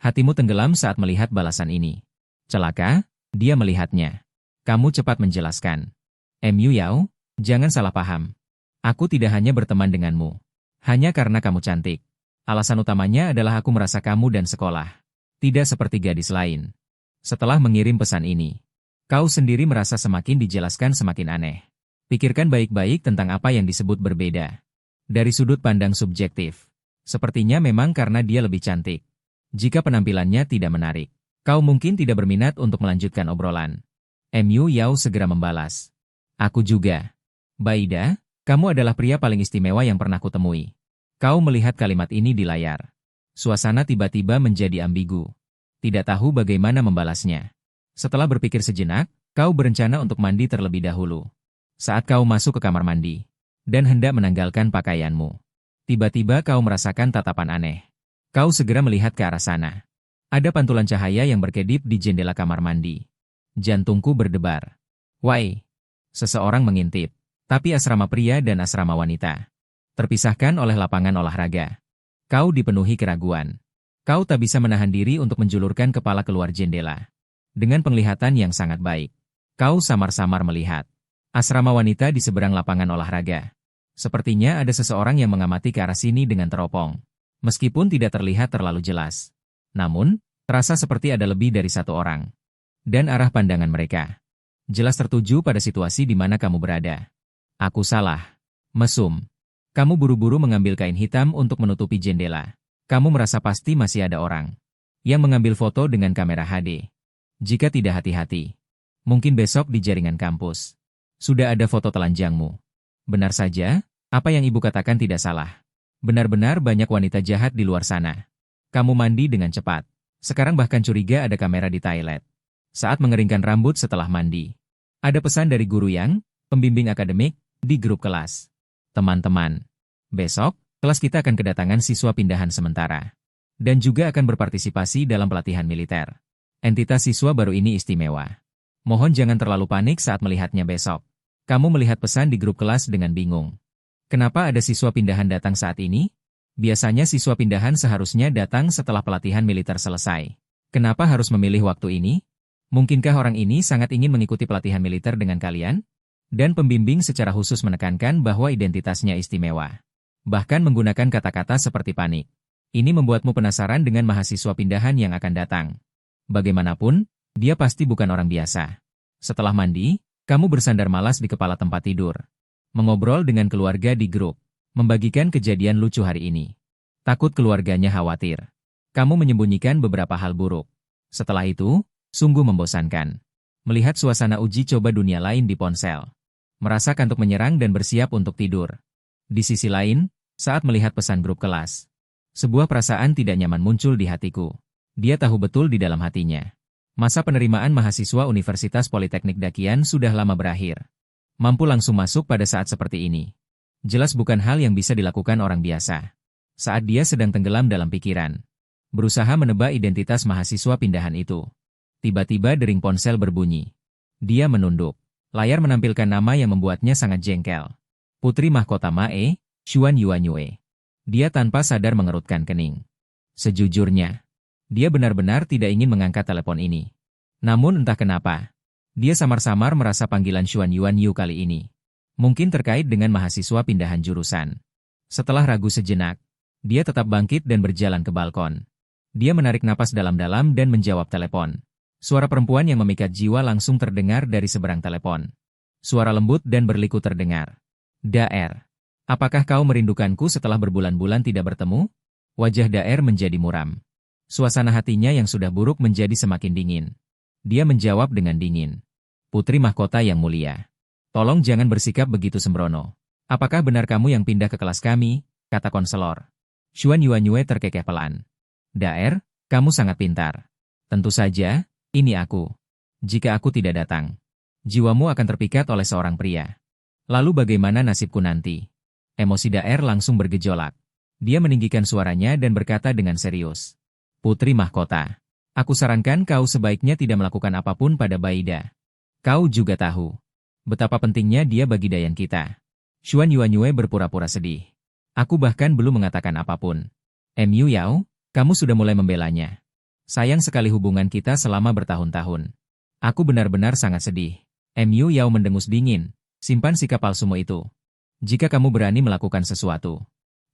Hatimu tenggelam saat melihat balasan ini. Celaka, dia melihatnya. Kamu cepat menjelaskan. Mu Yao, jangan salah paham. Aku tidak hanya berteman denganmu. Hanya karena kamu cantik. Alasan utamanya adalah aku merasa kamu dan sekolah. Tidak seperti gadis lain. Setelah mengirim pesan ini, kau sendiri merasa semakin dijelaskan semakin aneh. Pikirkan baik-baik tentang apa yang disebut berbeda. Dari sudut pandang subjektif. Sepertinya memang karena dia lebih cantik. Jika penampilannya tidak menarik, kau mungkin tidak berminat untuk melanjutkan obrolan. Mu Yao segera membalas. Aku juga. Baida, kamu adalah pria paling istimewa yang pernah kutemui. Kau melihat kalimat ini di layar. Suasana tiba-tiba menjadi ambigu. Tidak tahu bagaimana membalasnya. Setelah berpikir sejenak, kau berencana untuk mandi terlebih dahulu. Saat kau masuk ke kamar mandi, dan hendak menanggalkan pakaianmu, Tiba-tiba kau merasakan tatapan aneh. Kau segera melihat ke arah sana. Ada pantulan cahaya yang berkedip di jendela kamar mandi. Jantungku berdebar. Why? Seseorang mengintip. Tapi asrama pria dan asrama wanita terpisahkan oleh lapangan olahraga. Kau dipenuhi keraguan. Kau tak bisa menahan diri untuk menjulurkan kepala keluar jendela. Dengan penglihatan yang sangat baik, kau samar-samar melihat asrama wanita di seberang lapangan olahraga. Sepertinya ada seseorang yang mengamati ke arah sini dengan teropong. Meskipun tidak terlihat terlalu jelas. Namun, terasa seperti ada lebih dari satu orang. Dan arah pandangan mereka jelas tertuju pada situasi di mana kamu berada. Aku salah. Mesum. Kamu buru-buru mengambil kain hitam untuk menutupi jendela. Kamu merasa pasti masih ada orang yang mengambil foto dengan kamera HD. Jika tidak hati-hati, mungkin besok di jaringan kampus sudah ada foto telanjangmu. Benar saja, apa yang ibu katakan tidak salah. Benar-benar banyak wanita jahat di luar sana. Kamu mandi dengan cepat. Sekarang bahkan curiga ada kamera di toilet. Saat mengeringkan rambut setelah mandi, ada pesan dari guru yang pembimbing akademik di grup kelas. Teman-teman, besok, kelas kita akan kedatangan siswa pindahan sementara. Dan juga akan berpartisipasi dalam pelatihan militer. Entitas siswa baru ini istimewa. Mohon jangan terlalu panik saat melihatnya besok. Kamu melihat pesan di grup kelas dengan bingung. Kenapa ada siswa pindahan datang saat ini? Biasanya siswa pindahan seharusnya datang setelah pelatihan militer selesai. Kenapa harus memilih waktu ini? Mungkinkah orang ini sangat ingin mengikuti pelatihan militer dengan kalian? Dan pembimbing secara khusus menekankan bahwa identitasnya istimewa. Bahkan menggunakan kata-kata seperti panik. Ini membuatmu penasaran dengan mahasiswa pindahan yang akan datang. Bagaimanapun, dia pasti bukan orang biasa. Setelah mandi, kamu bersandar malas di kepala tempat tidur. Mengobrol dengan keluarga di grup. Membagikan kejadian lucu hari ini. Takut keluarganya khawatir. Kamu menyembunyikan beberapa hal buruk. Setelah itu, sungguh membosankan. Melihat suasana uji coba dunia lain di ponsel. Merasa kantuk menyerang dan bersiap untuk tidur. Di sisi lain, saat melihat pesan grup kelas, sebuah perasaan tidak nyaman muncul di hatiku. Dia tahu betul di dalam hatinya. Masa penerimaan mahasiswa Universitas Politeknik Dakian sudah lama berakhir. Mampu langsung masuk pada saat seperti ini. Jelas bukan hal yang bisa dilakukan orang biasa. Saat dia sedang tenggelam dalam pikiran, berusaha menebak identitas mahasiswa pindahan itu. Tiba-tiba dering ponsel berbunyi. Dia menunduk. Layar menampilkan nama yang membuatnya sangat jengkel. Putri Mahkota Mae, Xuan Yuanyue. Dia tanpa sadar mengerutkan kening. Sejujurnya, dia benar-benar tidak ingin mengangkat telepon ini. Namun entah kenapa, dia samar-samar merasa panggilan Xuan Yuanyu kali ini mungkin terkait dengan mahasiswa pindahan jurusan. Setelah ragu sejenak, dia tetap bangkit dan berjalan ke balkon. Dia menarik napas dalam-dalam dan menjawab telepon. Suara perempuan yang memikat jiwa langsung terdengar dari seberang telepon. Suara lembut dan berliku terdengar. Daer, apakah kau merindukanku setelah berbulan-bulan tidak bertemu? Wajah Daer menjadi muram. Suasana hatinya yang sudah buruk menjadi semakin dingin. Dia menjawab dengan dingin. Putri Mahkota yang mulia. Tolong jangan bersikap begitu sembrono. Apakah benar kamu yang pindah ke kelas kami? Kata konselor. Xuan Yuanyue terkekeh pelan. Daer, kamu sangat pintar. Tentu saja, ini aku. Jika aku tidak datang, jiwamu akan terpikat oleh seorang pria. Lalu bagaimana nasibku nanti? Emosi Daer langsung bergejolak. Dia meninggikan suaranya dan berkata dengan serius. Putri Mahkota, aku sarankan kau sebaiknya tidak melakukan apapun pada Baida. Kau juga tahu betapa pentingnya dia bagi Dayan kita. Xuan Yuanyue berpura-pura sedih. Aku bahkan belum mengatakan apapun. Mu Yao, kamu sudah mulai membelanya. Sayang sekali hubungan kita selama bertahun-tahun. Aku benar-benar sangat sedih. Mu Yao mendengus dingin. Simpan sikap palsumu itu. Jika kamu berani melakukan sesuatu,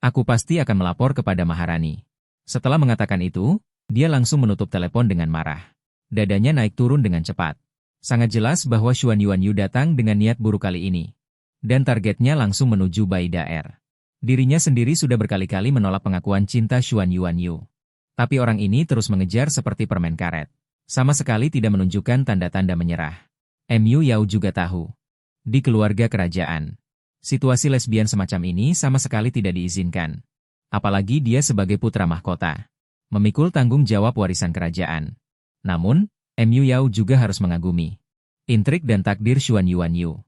aku pasti akan melapor kepada Maharani. Setelah mengatakan itu, dia langsung menutup telepon dengan marah. Dadanya naik turun dengan cepat. Sangat jelas bahwa Xuan Yuanyu datang dengan niat buruk kali ini. Dan targetnya langsung menuju Bai Daer. Dirinya sendiri sudah berkali-kali menolak pengakuan cinta Xuan Yuanyu. Tapi orang ini terus mengejar seperti permen karet. Sama sekali tidak menunjukkan tanda-tanda menyerah. Mu Yao juga tahu. Di keluarga kerajaan, situasi lesbian semacam ini sama sekali tidak diizinkan. Apalagi dia sebagai putra mahkota. Memikul tanggung jawab warisan kerajaan. Namun, Mu Yao juga harus mengagumi intrik dan takdir Xuan Yuanyu.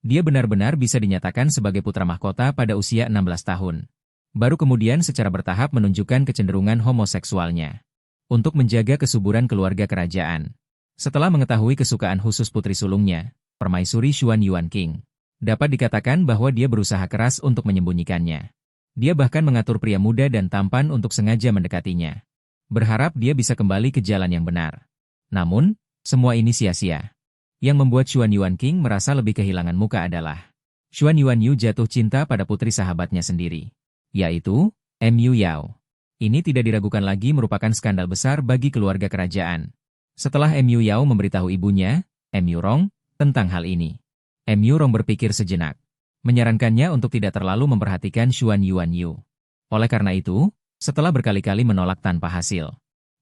Dia benar-benar bisa dinyatakan sebagai putra mahkota pada usia 16 tahun. Baru kemudian secara bertahap menunjukkan kecenderungan homoseksualnya. Untuk menjaga kesuburan keluarga kerajaan. Setelah mengetahui kesukaan khusus putri sulungnya, Permaisuri Xuan Yuanqing, dapat dikatakan bahwa dia berusaha keras untuk menyembunyikannya. Dia bahkan mengatur pria muda dan tampan untuk sengaja mendekatinya. Berharap dia bisa kembali ke jalan yang benar. Namun, semua ini sia-sia. Yang membuat Xuan Yuanqing merasa lebih kehilangan muka adalah Xuan Yuanyu jatuh cinta pada putri sahabatnya sendiri, yaitu Mu Yao. Ini tidak diragukan lagi merupakan skandal besar bagi keluarga kerajaan. Setelah Mu Yao memberitahu ibunya, Mu Rong, tentang hal ini, Mu Rong berpikir sejenak, menyarankannya untuk tidak terlalu memperhatikan Xuan Yuanyu. Oleh karena itu, setelah berkali-kali menolak tanpa hasil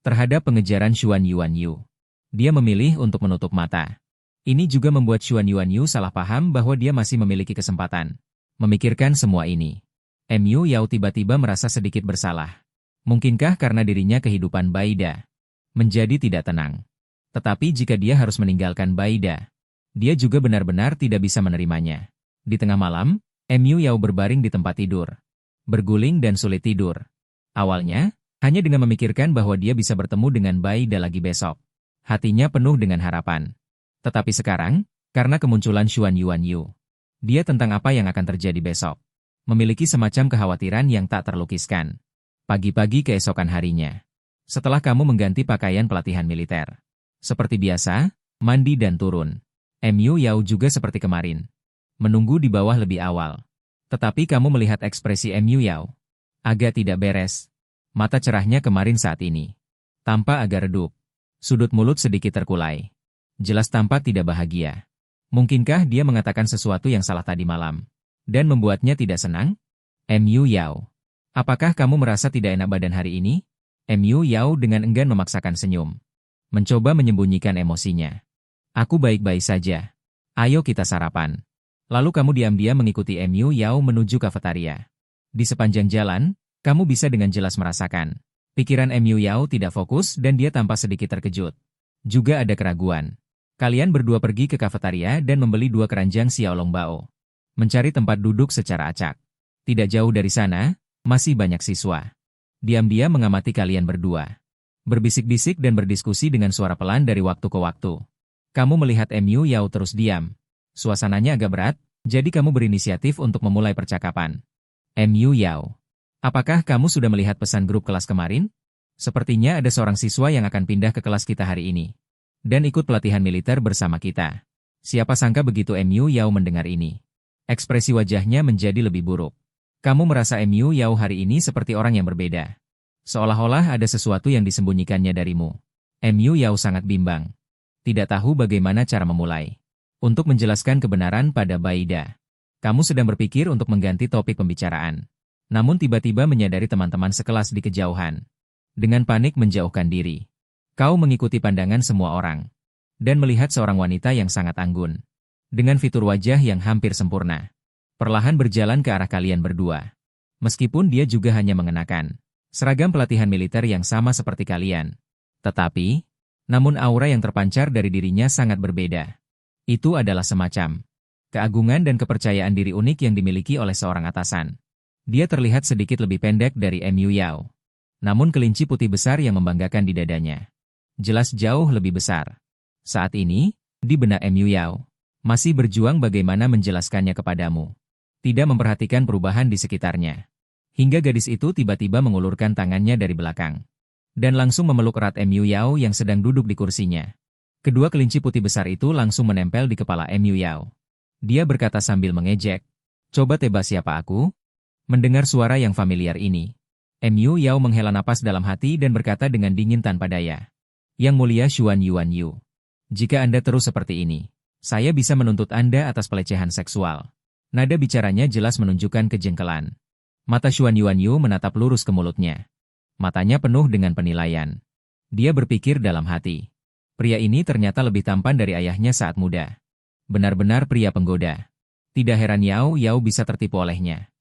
terhadap pengejaran Xuan Yuanyu, dia memilih untuk menutup mata. Ini juga membuat Xuan Yuanyu salah paham bahwa dia masih memiliki kesempatan. Memikirkan semua ini, Mu Yao tiba-tiba merasa sedikit bersalah. Mungkinkah karena dirinya kehidupan Baida menjadi tidak tenang. Tetapi jika dia harus meninggalkan Baida, dia juga benar-benar tidak bisa menerimanya. Di tengah malam, Mu Yao berbaring di tempat tidur, berguling dan sulit tidur. Awalnya, hanya dengan memikirkan bahwa dia bisa bertemu dengan Baida lagi besok. Hatinya penuh dengan harapan. Tetapi sekarang, karena kemunculan Xuan Yuanyu, dia tentang apa yang akan terjadi besok, memiliki semacam kekhawatiran yang tak terlukiskan. Pagi-pagi keesokan harinya, setelah kamu mengganti pakaian pelatihan militer, seperti biasa, mandi dan turun, Mu Yao juga seperti kemarin, menunggu di bawah lebih awal. Tetapi kamu melihat ekspresi Mu Yao, agak tidak beres. Mata cerahnya kemarin saat ini tampak agak redup, sudut mulut sedikit terkulai. Jelas tampak tidak bahagia. Mungkinkah dia mengatakan sesuatu yang salah tadi malam dan membuatnya tidak senang? Mu Yao, apakah kamu merasa tidak enak badan hari ini? Mu Yao dengan enggan memaksakan senyum, mencoba menyembunyikan emosinya. Aku baik-baik saja. Ayo kita sarapan. Lalu kamu diam-diam mengikuti Mu Yao menuju kafetaria. Di sepanjang jalan, kamu bisa dengan jelas merasakan pikiran Mu Yao tidak fokus dan dia tampak sedikit terkejut. Juga ada keraguan. Kalian berdua pergi ke kafetaria dan membeli 2 keranjang xiaolong bao. Mencari tempat duduk secara acak. Tidak jauh dari sana, masih banyak siswa. Diam-diam mengamati kalian berdua. Berbisik-bisik dan berdiskusi dengan suara pelan dari waktu ke waktu. Kamu melihat Mu Yao terus diam. Suasananya agak berat, jadi kamu berinisiatif untuk memulai percakapan. Mu Yao, apakah kamu sudah melihat pesan grup kelas kemarin? Sepertinya ada seorang siswa yang akan pindah ke kelas kita hari ini dan ikut pelatihan militer bersama kita. Siapa sangka begitu Mu Yao mendengar ini, ekspresi wajahnya menjadi lebih buruk. Kamu merasa Mu Yao hari ini seperti orang yang berbeda. Seolah-olah ada sesuatu yang disembunyikannya darimu. Mu Yao sangat bimbang. Tidak tahu bagaimana cara memulai. Untuk menjelaskan kebenaran pada Baida, kamu sedang berpikir untuk mengganti topik pembicaraan. Namun tiba-tiba menyadari teman-teman sekelas di kejauhan. Dengan panik menjauhkan diri. Kau mengikuti pandangan semua orang. Dan melihat seorang wanita yang sangat anggun. Dengan fitur wajah yang hampir sempurna. Perlahan berjalan ke arah kalian berdua. Meskipun dia juga hanya mengenakan seragam pelatihan militer yang sama seperti kalian. Tetapi, namun aura yang terpancar dari dirinya sangat berbeda. Itu adalah semacam keagungan dan kepercayaan diri unik yang dimiliki oleh seorang atasan. Dia terlihat sedikit lebih pendek dari Mu Yao. Namun kelinci putih besar yang membanggakan di dadanya jelas jauh lebih besar. Saat ini, di benak Mu Yao, masih berjuang bagaimana menjelaskannya kepadamu. Tidak memperhatikan perubahan di sekitarnya. Hingga gadis itu tiba-tiba mengulurkan tangannya dari belakang. Dan langsung memeluk erat Mu Yao yang sedang duduk di kursinya. Kedua kelinci putih besar itu langsung menempel di kepala Mu Yao. Dia berkata sambil mengejek, "Coba tebak siapa aku?" Mendengar suara yang familiar ini, Mu Yao menghela napas dalam hati dan berkata dengan dingin tanpa daya, "Yang mulia Xuan Yuanyu, jika Anda terus seperti ini, saya bisa menuntut Anda atas pelecehan seksual." Nada bicaranya jelas menunjukkan kejengkelan. Mata Xuan Yuanyu menatap lurus ke mulutnya. Matanya penuh dengan penilaian. Dia berpikir dalam hati, pria ini ternyata lebih tampan dari ayahnya saat muda. Benar-benar pria penggoda. Tidak heran Yao bisa tertipu olehnya.